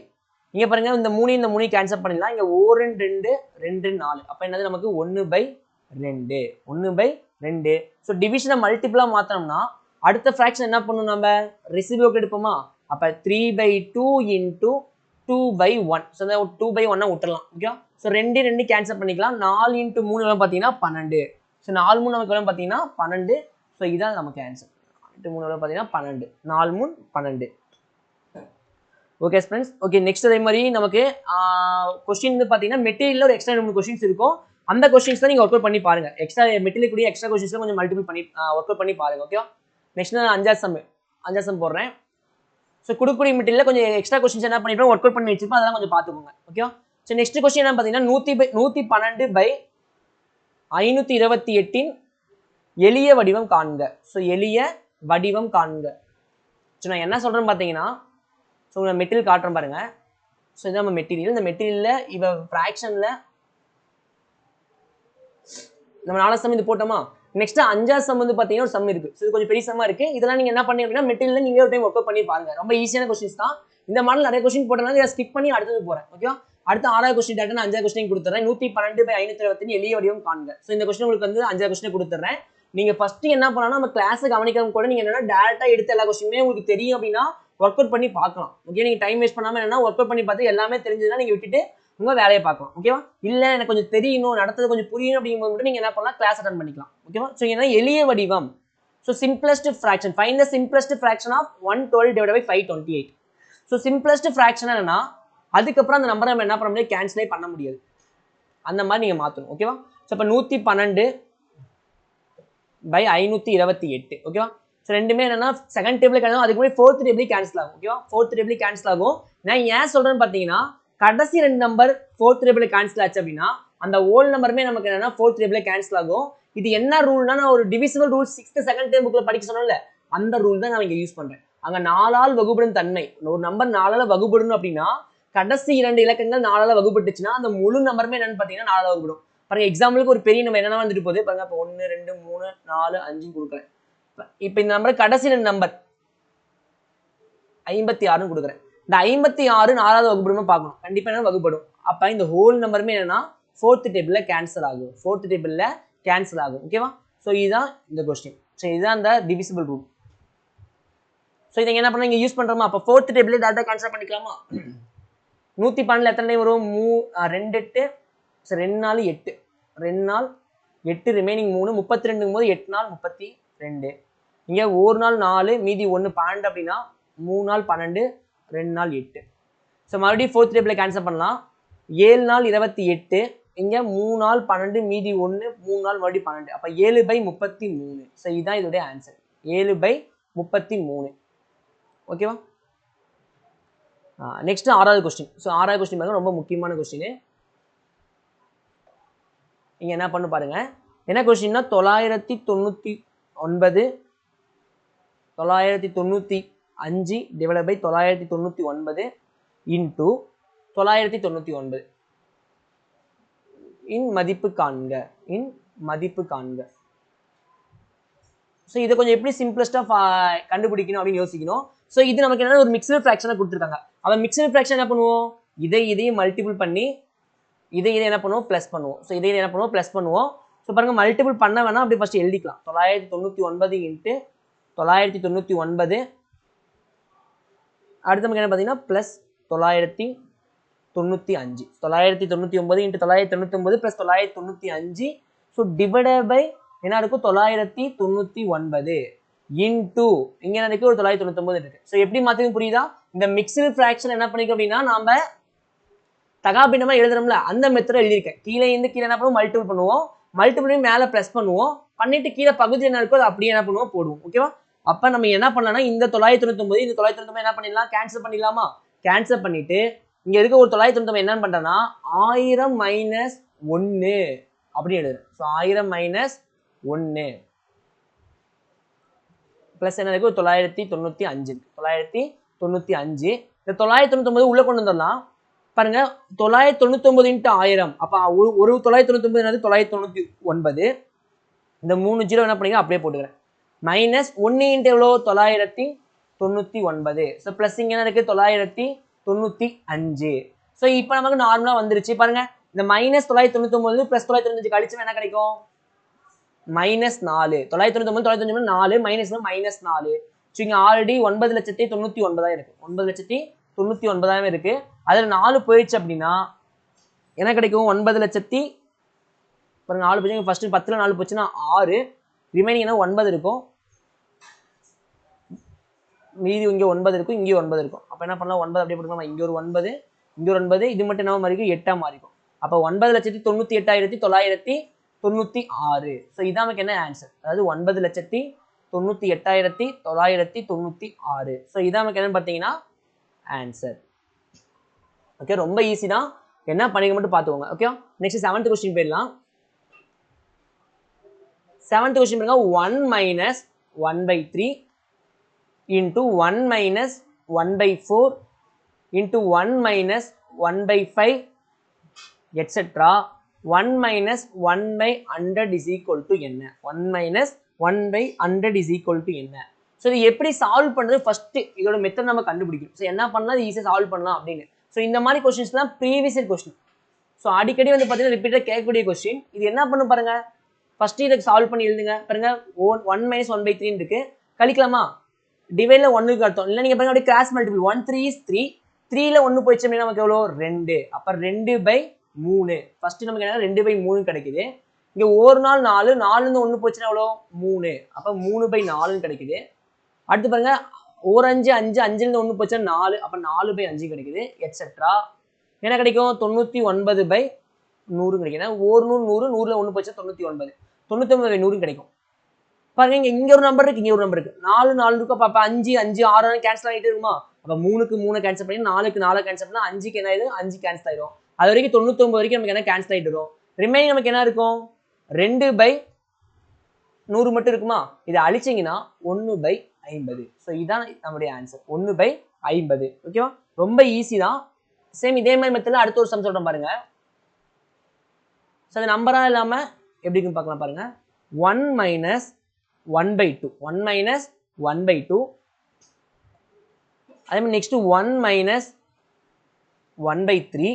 இங்கே பாருங்க இந்த 3 கேன்சல் பண்ணிடலாம். இங்கே 1 2 2 4. அப்போ என்னது நமக்கு 1/2 1/2. ஸோ டிவிஷனை மல்டிபிளாக மாற்றணும்னா அடுத்த ஃப்ராக்ஷன் என்ன பண்ணணும் நம்ம ரெசிபியோக்கு எடுப்போமா. அப்போ 3/2 இன்டூ 2/1. ஸோ 2/1 விட்டுறலாம். ஓகே. ஸோ 2 2 கேன்சல் பண்ணிக்கலாம். 4 × 3 எவ்வளோ பார்த்தீங்கன்னா 12. ஸோ 4 3 நமக்கு எவ்வளோ பார்த்தீங்கன்னா 12. ஸோ இதான் நமக்கு ஆன்சர். 3 எவ்வளோ பார்த்தீங்கன்னா 12. 4 3 12. Okay friends. ஓகே நெக்ஸ்ட் அதே மாதிரி நமக்கு கொஸ்டின் வந்து பார்த்தீங்கன்னா மெட்டீரியலில் ஒரு எக்ஸ்ட்ரா 2 கொஸ்டின்ஸ் இருக்கும். அந்த கொஸ்டின்ஸ் தான் நீங்கள் ஒர்க் அவுட் பண்ணி பாருங்க. எக்ஸ்ட்ரா மெட்டீரியல் கூடிய எக்ஸ்ட்ரா கொஸ்டின்ஸ் கொஞ்சம் மல்டிபிள் பண்ணி ஒர்க் அவுட் பண்ணி பாருங்க. ஓகே. நெக்ஸ்ட் நான் 5வது சம் போடுறேன். ஸோ கொடுக்கக்கூடிய மெட்டீரியல் கொஞ்சம் எக்ஸ்ட்ரா கொஸ்டின்ஸ் என்ன பண்ணிப்போம் ஒர்க் அவுட் பண்ணி வச்சிருப்போம். அதெல்லாம் கொஞ்சம் பார்த்துக்கோங்க. ஓகே. ஸோ நெக்ஸ்ட் கொஸ்டின் என்ன பார்த்தீங்கன்னா 112/528 எளிய வடிவம் காண்க. ஸோ எளிய வடிவம் காண்க. ஸோ நான் என்ன சொல்றேன்னு பார்த்தீங்கன்னா ஸோ நான் மெட்டீரியல் காட்டுறேன் பாருங்க. ஸோ இது நம்ம மெட்டீரியல். இந்த மெட்டீரியலில் இப்போ ஃப்ராக்ஷனில் நம்ம 4வது சம் இது போட்டோமா. நெக்ஸ்ட் 5வது சம் வந்து பார்த்தீங்கன்னா ஒரு சம் இருக்கு. இது கொஞ்சம் பெரிய சம்மா இருக்கு. இதெல்லாம் நீங்க என்ன பண்ணி அப்படின்னா மெட்டீரியல் நீங்க ஒரு டைம் ஒர்க் அவுட் பண்ணி பாருங்க. ரொம்ப ஈஸியான கொஸ்டின்ஸ் தான். இந்த மாடல் நிறைய கொஸ்டின் போட்டனால இதை ஸ்கிப் பண்ணி அடுத்தது போறேன். ஓகே. அடுத்த 6வது கொஸ்டின் டேட்டா 5வது கொஸ்டின் கொடுத்துறேன். 112/528 எளிய வடிவம் காண்க. ஸோ இந்த கொஸ்டின் உங்களுக்கு வந்து 5வது கொஸ்டின் கொடுத்துறேன். நீங்க ஃபர்ஸ்ட் என்ன பண்ணலாம் நம்ம கிளாஸை கவனிக்காம கூட நீங்க என்னன்னா டேரக்டா எடுத்து எல்லா கொஸ்டினுமே உங்களுக்கு தெரியும் அப்படின்னா ஒர்க் அவுட் பண்ணி பார்க்கலாம். ஓகே. நீங்க டைம் வேஸ்ட் பண்ணாம என்னன்னா ஒர்க் அவுட் பண்ணி பார்த்து எல்லாமே தெரிஞ்சதுன்னா நீங்க விட்டுட்டு உங்க வேலையை பார்க்கலாம். ஓகேவா. இல்ல எனக்கு கொஞ்சம் தெரியணும் நடத்தது கொஞ்சம் புரியணும் அப்படிங்கும்போது மட்டும் நீங்க என்ன பண்ணலாம் கிளாஸ் அட்டெண்ட் பண்ணிக்கலாம். ஓகேவா. ஸோ என்ன எளிய வடிவம். So simplest fraction find the simplest fraction of 112 divided by 528. So simplest fraction என்னன்னா அதுக்கப்புறம் அந்த நம்பரை நம்ம என்ன பண்ண முடியாது கேன்சலே பண்ண முடியாது. அந்த மாதிரி நீங்க மாத்தணும். ஓகேவா. ஸோ இப்போ 112/528. ஓகேவா. ஸோ ரெண்டுமே என்னன்னா செகண்ட் டேபிள் கேன்சல் அதுக்கு முன்னாடி 4th டேபிள் கேன்சல் ஆகும். ஓகேவா. 4th டேபிள் கேன்சல் ஆகும். நான் ஏன் சொல்றேன்னு பார்த்தீங்கன்னா கடைசி 2 நம்பர் 4th டேபிள் கேன்சல் ஆச்சு அப்படின்னா அந்த ஓல்ட் நம்பருமே நமக்கு என்னன்னா 4th டேபிள் கேன்சல் ஆகும். இது என்ன ரூல்னா நான் ஒரு divisible rule 6th second term புக்ல படிக்க சொன்னேன்ல அந்த ரூல் தான் நான் இங்க யூஸ் பண்றேன். அங்க 4ஆல் வகுப்படும் தன்மை ஒரு நம்பர் 4ஆல வகுப்படும் அப்படின்னா கடைசி 2 இலக்கங்கள் 4ஆல வகுப்பட்டுச்சுன்னா அந்த முழு நம்பருமே என்னன்னு பார்த்தீங்கன்னா 4ஆல வகுப்படும். பாருங்க எக்ஸாம்பிளுக்கு ஒரு பெரிய நம்பர் என்னன்னா வந்துட்டு போகுது பாருங்க. இப்போ 1 2 3 4 5 கொடுக்குறேன். இப்போ இந்த நம்பர் கடைசி 2 நம்பர் 56 கொடுக்குறேன். இந்த 56 4ஆவது வகுப்படும் பார்க்கணும். கண்டிப்பா என்ன வகுப்படும். அப்ப இந்த ஹோல் நம்பருமே என்னன்னா 4th டேபிள்ல கேன்சல் ஆகும். 4th டேபிள்ல கேன்சல் ஆகும். ஓகேவா. ஸோ இதுதான் இந்த கொஸ்டின். ஸோ இதுதான் இந்த டிவிசிபிள் ரூல். ஸோ இதை என்ன பண்ண இங்க யூஸ் பண்றோமா. அப்போ 4th டேபிள்ல டேட்டா கேன்சல் பண்ணிக்கலாமா. 112 எத்தனை டைம் வரும் 2 8 2 4 8 2 நாள் 8 ரிமைனிங் 3 32 போது 8 நாள் 32. இங்க 1 நாள் 4 மீதி 1 12 அப்படின்னா 3 நாள் 12 2 நாள் 8. ஸோ மறுபடியும் 4th டேபிள்ல கேன்சல் பண்ணலாம். 7 நாள் 28 இங்க 3 நாள் 12 மீதி 1 3 நாள் மறுபடியும் 12. அப்ப 7/33. ஸோ இதுதான் இதோட ஆன்சர் 7/33. ஓகேவா. நெக்ஸ்ட் 6வது கொஸ்டின். ஸோ 6வது கொஸ்டின் பாருங்க ரொம்ப முக்கியமான கொஸ்டின். இங்க என்ன பண்ணு பாருங்க. என்ன கொஸ்டின்னா 995 டிவைட் பை 999 இன்டூ 999 இன் மதிப்பு காண்க ஸோ இதை கொஞ்சம் எப்படி சிம்பிளஸ்டாக கண்டுபிடிக்கணும் அப்படின்னு யோசிக்கணும். ஸோ இது நமக்கு என்ன ஒரு மிக்சடு ஃப்ராக்ஷனை கொடுத்துருக்காங்க. அவன் மிக்சடு ஃப்ராக்ஷன் என்ன பண்ணுவோம், இதையும் மல்டிபிள் பண்ணி இதை என்ன பண்ணுவோம் ப்ளஸ் பண்ணுவோம். ஸோ இதை என்ன பண்ணுவோம் ப்ளஸ் பண்ணுவோம். ஸோ பாருங்க மல்டிபிள் பண்ண வேணாம், அப்படி ஃபர்ஸ்ட் எழுதிக்கலாம். 999 இன்ட்டு 999 அடுத்த நமக்கு என்ன பார்த்தீங்கன்னா plus 995 999 into 999 plus 995. So divided by என்ன இருக்கும் 999 இன்டூ இங்க என்ன இருக்கு ஒரு 999 இருக்கு. ஸோ எப்படி மாத்திரம் புரியுதா? இந்த மிக்சடு ஃப்ராக்ஷன் என்ன பண்ணிக்கோ அப்படின்னா நாம தகாபின்னமா எழுதுறோம்ல அந்த மெத்தட் எழுதியிருக்கேன். கீழே இருந்து கீழே என்ன பண்ணுவோம் மல்டிபிள் பண்ணுவோம், மல்டிபிள் பண்ணி மேலே ப்ளஸ் பண்ணுவோம், பண்ணிட்டு கீழே பகுதி என்ன இருக்கோ அது அப்படியே என்ன பண்ணுவோம் போடுவோம். ஓகேவா? அப்ப நம்ம என்ன பண்ணலாம்னா இந்த 999 இந்த 999 என்ன பண்ணிடலாம் கேன்சல் பண்ணிடலாமா? கேன்சல் பண்ணிட்டு இங்க இருக்க ஒரு 999 என்ன பண்றேன்னா 1000 மைனஸ் 1 அப்படி எழுதுறேன். ஸோ 1000 மைனஸ் 1 பிளஸ் என்ன இருக்கு 995 995. இந்த 999 உள்ள கொண்டு வந்துடலாம். பாருங்க 999 இன்ட்டு 1000 அப்ப ஒரு 999 என்னது 999. இந்த 3 ஜீரோ என்ன பண்ணீங்க அப்படியே போட்டுக்கிறேன். மைனஸ் 1 இன்ட்டு எவ்வளோ 999. ஸோ பிளஸ் இங்க என்ன இருக்கு 995. ஸோ இப்போ நமக்கு நார்மலா வந்துருச்சு. பாருங்க இந்த மைனஸ் 999 பிளஸ் 995 கழிச்சு என்ன கிடைக்கும் மைனஸ் 4. 999 4 minus minus 4. ஸோ இங்க ஆல்ரெடி 9,99,000 இருக்கு. 9,99,000 இருக்கு. அதுல 4 போயிடுச்சு அப்படின்னா என்ன கிடைக்கும் 9,00,000 பாருங்க 4 போச்சு ஃபர்ஸ்ட் 10ல 4 போச்சுன்னா 6 ரிமைனிங் என்ன 9 இருக்கும். மீதி இங்க 9 இருக்கும், இங்கே 9 இருக்கும். அப்ப என்ன பண்ணலாம் 9 அப்படியே போட்டுக்கலாம். இங்க ஒரு 9 இங்க ஒரு 9 இது மட்டும் என்ன மாறிக்கும் 8ஆ மாறிக்கும். அப்ப 9,98,996. ஸோ இதான் நமக்கு என்ன ஆன்சர், அதாவது 9,98,996. ஸோ இதான் நமக்கு என்னன்னு பார்த்தீங்கன்னா ஆன்சர். ஓகே ரொம்ப ஈஸி தான், என்ன பண்ணிக்க மட்டும் பார்த்துக்கோங்க. ஓகே நெக்ஸ்ட் 7th கொஸ்டின் போயிடலாம். 7th கொஸ்டின் பாருங்க 1 minus 1/3 into 1 minus 1/4 into 1 minus 1/5 etcetera 1 minus 1/100 is equal to என்ன? 1 மைனஸ் 1/100 இஸ் ஈக்குவல் டு என்ன? ஸோ இது எப்படி சால்வ் பண்ணுறது ஃபர்ஸ்ட் இதோட மெத்தட் நம்ம கண்டுபிடிக்கும். ஸோ என்ன பண்ணலாம் ஈஸியாக சால்வ் பண்ணலாம் அப்படின்னு. ஸோ இந்த மாதிரி கொஸ்டின்ஸ்லாம் ப்ரீவியஸ் இயர் கொஸ்டின். ஸோ அடிக்கடி வந்து பார்த்தீங்கன்னா ரிப்பீட்டாக கேட்கக்கூடிய கொஸ்டின். இது என்ன பண்ணும் பாருங்க, ஃபர்ஸ்ட் இதை சால்வ் பண்ணி எழுதுங்க. பாருங்க 1 மைனஸ் 1/3 இருக்கு, கழிக்கலாமா? டிவைட்ல 1க்கு அர்த்தம் இல்லை. நீங்கள் பாருங்க அப்படியே கிராஸ் மல்டிபிள் 1 3 is 3 3ல 1 போயிடுச்சு அப்படின்னா நமக்கு எவ்வளோ 2. அப்போ 2/3 ஃபர்ஸ்ட் நமக்கு என்ன 2/3 கிடைக்குது. இங்கே ஒரு நாள் 4 4லேருந்து 1 போச்சுன்னா எவ்வளோ 3. அப்போ 3/4 கிடைக்குது. அடுத்து பாருங்க ஒரு 5 5 5லேருந்து 1 போச்சுன்னா 4 அப்போ 4/5 கிடைக்குது எட்ஸெட்ரா. என்ன கிடைக்கும் 99/100 கிடைக்கும். ஒரு 100 100ல 1 போச்சுன்னா 99 99/100 கிடைக்கும். பாருங்க இங்க ஒரு நம்பர் இருக்கு, இங்க ஒரு நம்பர் இருக்கு, 4 4 இருக்கும். அப்ப 5 5 6 கேன்சல் ஆகிட்டே இருக்குமா? அப்ப 3க்கு 3 கேன்சல் பண்ணி 4க்கு 4 கேன்சல் பண்ணா 5க்கு என்ன ஆயிடும் 5 கேன்சல் ஆயிடும். அது வரைக்கும் 99 வரைக்கும் நமக்கு என்ன கேன்சல் ஆகிட்டு வரும். ரிமைனிங் நமக்கு என்ன இருக்கும் 2/100 மட்டும் இருக்குமா? இதை அழிச்சிங்கன்னா 1/50. ஸோ இதான் நம்முடைய ஆன்சர் 1/50. ஓகேவா? ரொம்ப ஈஸி தான். சேம் இதே மாதிரி மெத்தட்ல அடுத்த ஒரு சம் சொல்றேன் பாருங்க. ஸோ அது நம்பரா இல்லாம எப்படி இருக்குன்னு பார்க்கலாம் பாருங்க. 1 மைனஸ் 1/2 1 மைனஸ் 1/2 அதே மாதிரி next 1 minus 1/3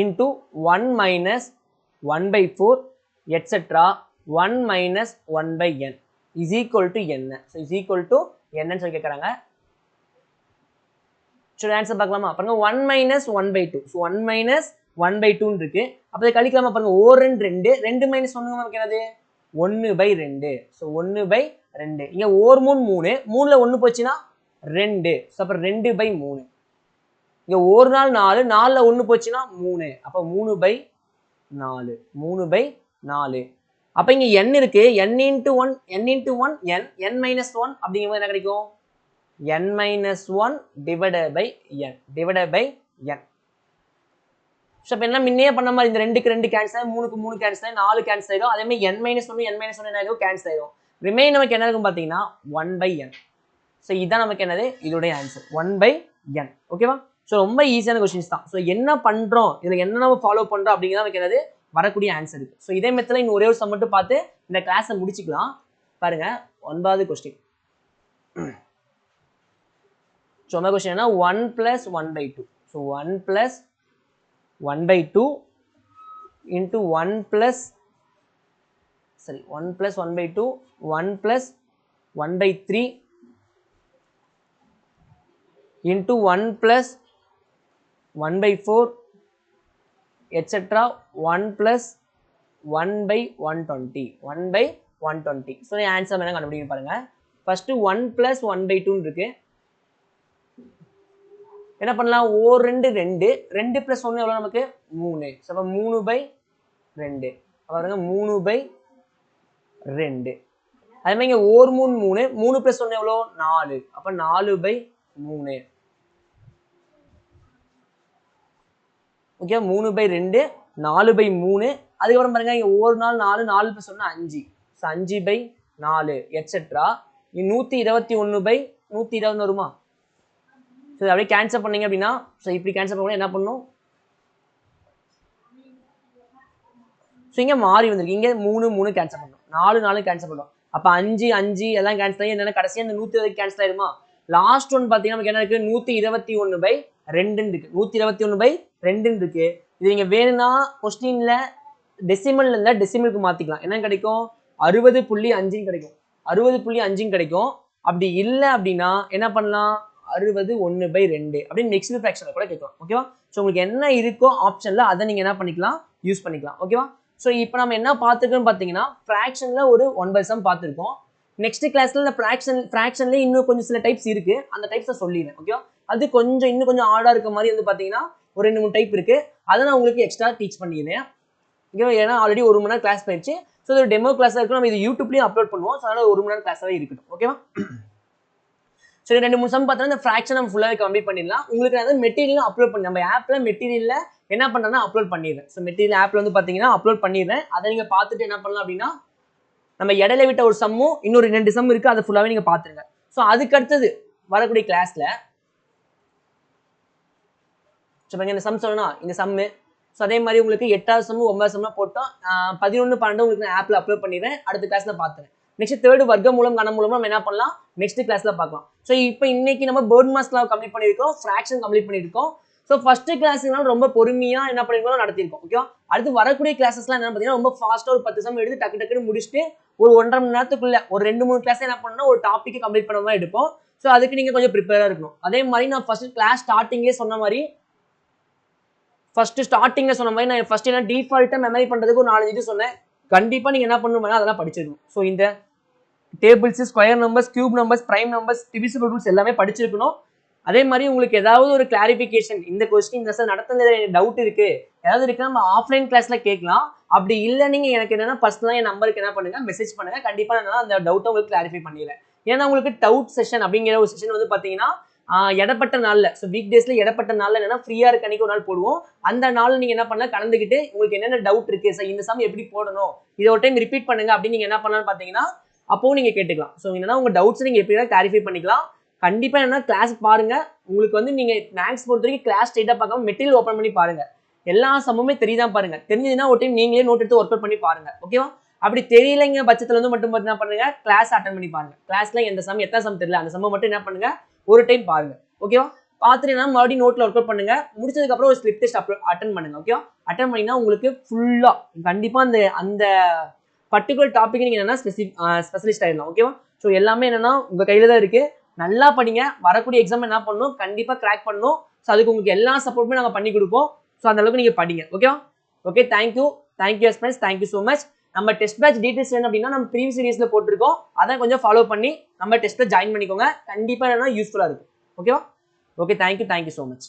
into 1 minus 1/4 etcetera 1 minus 1/n is equal to என்ன? ஸோ இஸ் ஈக்குவல் டு என்னன்னு சொல்லி கேட்குறாங்க. சரி ஆன்சர் பார்க்கலாமா? பாருங்க 1 மைனஸ் 1/2. ஸோ 1 மைனஸ் 1/2 இருக்கு. அப்போ அதை கழிக்கலாமா? பாருங்க 1 2 2 மைனஸ் 1 நமக்கு என்னது 1/2. ஸோ 1/2 இங்க 1 3 3ல 1 போச்சுன்னா 2. ஸோ அப்போ 2/3. இங்க ஒரு நாள் 4 4ல 1 போச்சுன்னா 3. அப்போ 3/4 3/4. அப்ப இங்க n இருக்கு, n into 1 n into 1 n n minus 1 அப்படிங்கும்போது என்ன கிடைக்கும் n minus 1 divided by n divided by n. So இப்போ என்ன முன்னே பண்ண மாதிரி இந்த 2க்கு 2 கேன்சல் ஆகும், 3க்கு 3 கேன்சல் ஆகும், 4 கேன்சல் ஆயிடும். அதே மாதிரி n minus 1 n minus 1 என்ன ஆகும் கேன்சல் ஆயிடும். ரிமைன் நமக்கு என்ன இருக்கும் பார்த்தீங்கன்னா 1/n. ஸோ இதுதான் நமக்கு என்னது இதோடைய ஆன்சர் 1/n. ஓகேவா? ஸோ ரொம்ப ஈஸியான கொஸ்டின்ஸ் தான். ஸோ என்ன பண்ணுறோம், இதில் என்ன நம்ம ஃபாலோ பண்ணுறோம் அப்படிங்கிறத நமக்கு என்னது வரக்கூடிய ஆன்சர் இருக்கு. ஸோ இதே மெத்தடில் இன்னும் ஒரே ஒரு சம் மட்டும் பார்த்து இந்த கிளாஸை முடிச்சுக்கலாம். பாருங்க 9வது கொஸ்டின். ஸோ அந்த கொஸ்டின் என்ன 1 + 1/2. So 1 + 1/2 into 1 + 1/2 1 + 1/3 into 1 + 1/4 etc. 1 + 1/120 1/120. So answer என்ன கண்டுபிடிக்க பாருங்க. ஃபர்ஸ்ட் 1 + 1/2 இருக்கு. என்ன பண்ணலாம், ஓர் 2 2 2 + 1 எவ்வளோ நமக்கு 3. ஸோ அப்போ 3/2 பாருங்க 3/2. அதே மாதிரி இங்கே ஓர் 3 3 3 + 1 எவ்வளோ 4. அப்போ 4/3. ஓகே 3/2 4/3. அதுக்கப்புறம் பாருங்க இங்கே ஒரு நாள் 4 4 + 1 5. ஸோ 5/4 எட்ஸெட்ரா 121/120 வருமா. ஸோ அப்படியே கேன்சல் பண்ணீங்க அப்படின்னா, ஸோ இப்படி கேன்சல் பண்ண என்ன பண்ணணும், ஸோ இங்கே மாறி வந்திருக்கு. இங்கே 3 3 கேன்சல் பண்ணணும், 4 4 கேன்சல் பண்ணணும். அப்போ 5 5 எல்லாம் கேன்சல் ஆகி என்னென்ன கடைசியாக இந்த 120 கேன்சல் ஆயிருமா. லாஸ்ட் ஒன் பார்த்தீங்கன்னா நமக்கு என்ன இருக்கு 121/2 இருக்கு. 121/2 இருக்கு. இது நீங்க வேணும்னா கொஸ்டின்ல டெசிமல் இருந்தால் டெசிமலுக்கு மாத்திக்கலாம். என்ன கிடைக்கும் 60.5 கிடைக்கும். 60.5 கிடைக்கும். அப்படி இல்லை அப்படின்னா என்ன பண்ணலாம் 61/2 அப்படின்னு நெக்ஸ்ட் ஃபிராக்ஷனை கூட கேட்கலாம். ஓகேவா. ஸோ உங்களுக்கு என்ன இருக்கோ ஆப்ஷன்ல அதை நீங்க என்ன பண்ணிக்கலாம் யூஸ் பண்ணிக்கலாம். ஓகேவா. ஸோ இப்போ நம்ம என்ன பார்த்துருக்கோம்னு பார்த்தீங்கன்னா ஃப்ராக்ஷன்ல ஒரு 1 சம் பார்த்துருக்கோம். நெக்ஸ்ட் கிளாஸ்ல இந்த ஃப்ராக்ஷன்ல இன்னும் கொஞ்சம் சில டைப்ஸ் இருக்கு. அந்த டைப்ஸை சொல்லிடுறேன். ஓகேவா. அது இன்னும் கொஞ்சம் ஆர்டா இருக்க மாதிரி வந்து பார்த்தீங்கன்னா ஒரு 2 3 டைப் இருக்கு. அதை நான் உங்களுக்கு எக்ஸ்ட்ரா டீச் பண்ணிடுறேன். ஓகேவா. ஏன்னா ஆல்ரெடி 1 மணி நேரம் கிளாஸ் போயிடுச்சு. ஸோ இது டெமோ கிளாஸாக இருக்கும். நம்ம இது யூடியூப்லேயும் அப்லோட் பண்ணுவோம். ஸோ அதனால 1 மணி நேரம் கிளாஸாகவே இருக்கட்டும். ஓகேவா. சரி 2 3 சம் பார்த்தோன்னா இந்த ஃப்ராக்ஷன் நம்ம ஃபுல்லாகவே கம்ப்ளீட் பண்ணிடலாம். உங்களுக்கு நான் மெட்டீரியல் அப்லோட் பண்ணி நம்ம ஆப்ல மெட்டீரியல்ல என்ன பண்ணுறேன்னா அப்லோட் பண்ணிடுறேன். ஸோ மெட்டீரியல் ஆப்ல வந்து பார்த்தீங்கன்னா அப்லோட் பண்ணிடுறேன். அதை நீங்கள் பார்த்துட்டு என்ன பண்ணலாம் அப்படின்னா நம்ம இடையில விட்ட ஒரு சம்மும் இன்னொரு 2 சம் இருக்கு. அதை ஃபுல்லாகவே நீங்கள் பார்த்துருங்க. ஸோ அதுக்கு அடுத்தது வரக்கூடிய கிளாஸ்ல இந்த சம் சொல்லணும் இந்த சம்மு. ஸோ அதே மாதிரி உங்களுக்கு 8வது சம்மு 9வது சம்லாம் போட்டோம். 11 12 உங்களுக்கு நான் ஆப்ல அப்லோட் பண்ணிடுறேன். அடுத்த கிளாஸ்ல பார்த்துறேன். நெக்ஸ்ட் 3rd வர்க்க மூலம் கண மூலம் நம்ம என்ன பண்ணலாம் நெக்ஸ்ட் கிளாஸ்ல பார்க்கலாம். ஸோ இப்போ இன்னைக்கு நம்ம பேர்ட் மாஸ் லா கம்ப்ளீட் பண்ணியிருக்கோம். ஃப்ராக்ஷன் கம்ப்ளீட் பண்ணியிருக்கோம். ஸோ ஃபர்ஸ்ட் கிளாஸ்னால ரொம்ப பொறுமையா என்ன பண்ணிருக்கோம் நடத்திருக்கோம். ஓகே. அடுத்து வரக்கூடிய கிளாஸஸ்லாம் என்ன பார்த்தீங்கன்னா ரொம்ப ஃபாஸ்ட்டாக ஒரு 10 சம் எடுத்து டக்கு டக்குன்னு முடிச்சுட்டு ஒரு 1.5 மணி நேரத்துக்குள்ள ஒரு 2 3 கிளாஸ் என்ன பண்ணணும் ஒரு டாபிக் கம்ப்ளீட் பண்ண மாதிரி எடுப்போம். ஸோ அதுக்கு நீங்க கொஞ்சம் ப்ரிப்பேரா இருக்கணும். அதே மாதிரி நான் ஃபர்ஸ்ட் கிளாஸ் ஸ்டார்டிங்லேயே சொன்ன மாதிரி நான் ஃபர்ஸ்ட் என்ன டிஃபால்ட்டா மெமரி பண்றதுக்கு ஒரு 4 இது சொன்னேன். கண்டிப்பா நீங்க என்ன பண்ணணும்னா அதெல்லாம் படிச்சிருக்கணும். ஸோ இந்த tables square numbers cube numbers prime numbers divisible rules எல்லாமே படிச்சிருக்கணும். அதே மாதிரி உங்களுக்கு ஏதாவது ஒரு கிளாரிஃபிகேஷன் இந்த கொஸ்டின் நடத்துனது டவுட் இருக்கு ஏதாவது இருக்கு நம்ம ஆஃப்லைன் கிளாஸ்ல கேட்கலாம். அப்படி இல்லை நீங்க எனக்கு என்னன்னா பர்சனலா என் நம்பருக்கு என்ன பண்ணுங்க மெசேஜ் பண்ணுங்க. கண்டிப்பா நான் அந்த டவுட்டை உங்களுக்கு கிளாரிஃபை பண்ணிடுறேன். ஏன்னா உங்களுக்கு டவுட் செஷன் அப்படிங்கிற ஒரு செஷன் வந்து பாத்தீங்கன்னா இடப்பட்ட நாள்ல ஸோ வீக் டேஸ்ல இடப்பட்ட நாள்ல என்னன்னா ஃப்ரீயா இருக்க அன்னைக்கு ஒரு நாள் போடுவோம். அந்த நாள் நீங்க என்ன பண்ணலாம் கலந்துக்கிட்டு உங்களுக்கு என்னென்ன டவுட் இருக்கு சார் இந்த சம் எப்படி போடணும் இதை ஒரு டைம் ரிப்பீட் பண்ணுங்க அப்படின்னு நீங்க என்ன பண்ணலாம்னு பாத்தீங்கன்னா அப்பவும் நீங்க கேட்டுக்கலாம். ஸோ என்னன்னா உங்க டவுட்ஸ் நீங்க எப்படி கிளாரிஃபை பண்ணிக்கலாம். கண்டிப்பா என்ன கிளாஸ் பாருங்க. உங்களுக்கு வந்து நீங்க மேக்ஸ் பொறுத்த வரைக்கும் கிளாஸ் ஸ்ட்ரெயிட்டா பார்க்காம மெட்டீரியல் ஓப்பன் பண்ணி பாருங்க. எல்லா சம்முமே தெரியுதான் பாருங்க. தெரிஞ்சதுன்னா ஒரு டைம் நீங்களே நோட் எடுத்து ஒர்க் அவுட் பண்ணி பாருங்க. ஓகேவா. அப்படி தெரியலைங்க பட்சத்துல வந்து மட்டும் என்ன பண்ணுங்க கிளாஸ் அட்டன் பண்ணி பாருங்க. கிளாஸ்ல எந்த சம் எத்தனை சம் தெரியல அந்த சம் மட்டும் என்ன பண்ணுங்க ஒரு டைம் பாருங்க. ஓகேவா. பார்த்துட்டு மறுபடியும் நோட்ல ஒர்க் அவுட் பண்ணுங்க. முடிச்சதுக்கு அப்புறம் ஒரு ஸ்லிப் டெஸ்ட் அட்டன் பண்ணுங்க. ஓகேவா. அட்டன் பண்ணினா உங்களுக்கு ஃபுல்லா கண்டிப்பா அந்த பர்டிகுலர் டாபிக் நீங்க என்னன்னா ஸ்பெஷலிஸ்ட் ஆயிடலாம். ஓகேவா. ஸோ எல்லாமே என்னன்னா உங்க கையில தான் இருக்கு. நல்லா படிங்க. வரக்கூடிய எக்ஸாம் என்ன பண்ணணும் கண்டிப்பா கிராக் பண்ணணும். ஸோ அதுக்கு உங்களுக்கு எல்லா சப்போர்ட்டுமே நாங்கள் பண்ணி கொடுப்போம். ஸோ அந்த அளவுக்கு நீங்க படிங்க. ஓகேவா. Okay thank you friends. Thank you so much. நம்ம டெஸ்ட் பேட்ச் டீடைல்ஸ் என்ன அப்படின்னா நம்ம ப்ரீவியஸ் சீரிஸ்ல போட்டிருக்கோம். அதை கொஞ்சம் ஃபாலோ பண்ணி நம்ம டெஸ்ட்ல ஜாயின் பண்ணிக்கோங்க. கண்டிப்பா என்னன்னா யூஸ்ஃபுல்லா இருக்கும். ஓகேவா. Okay thank you so much.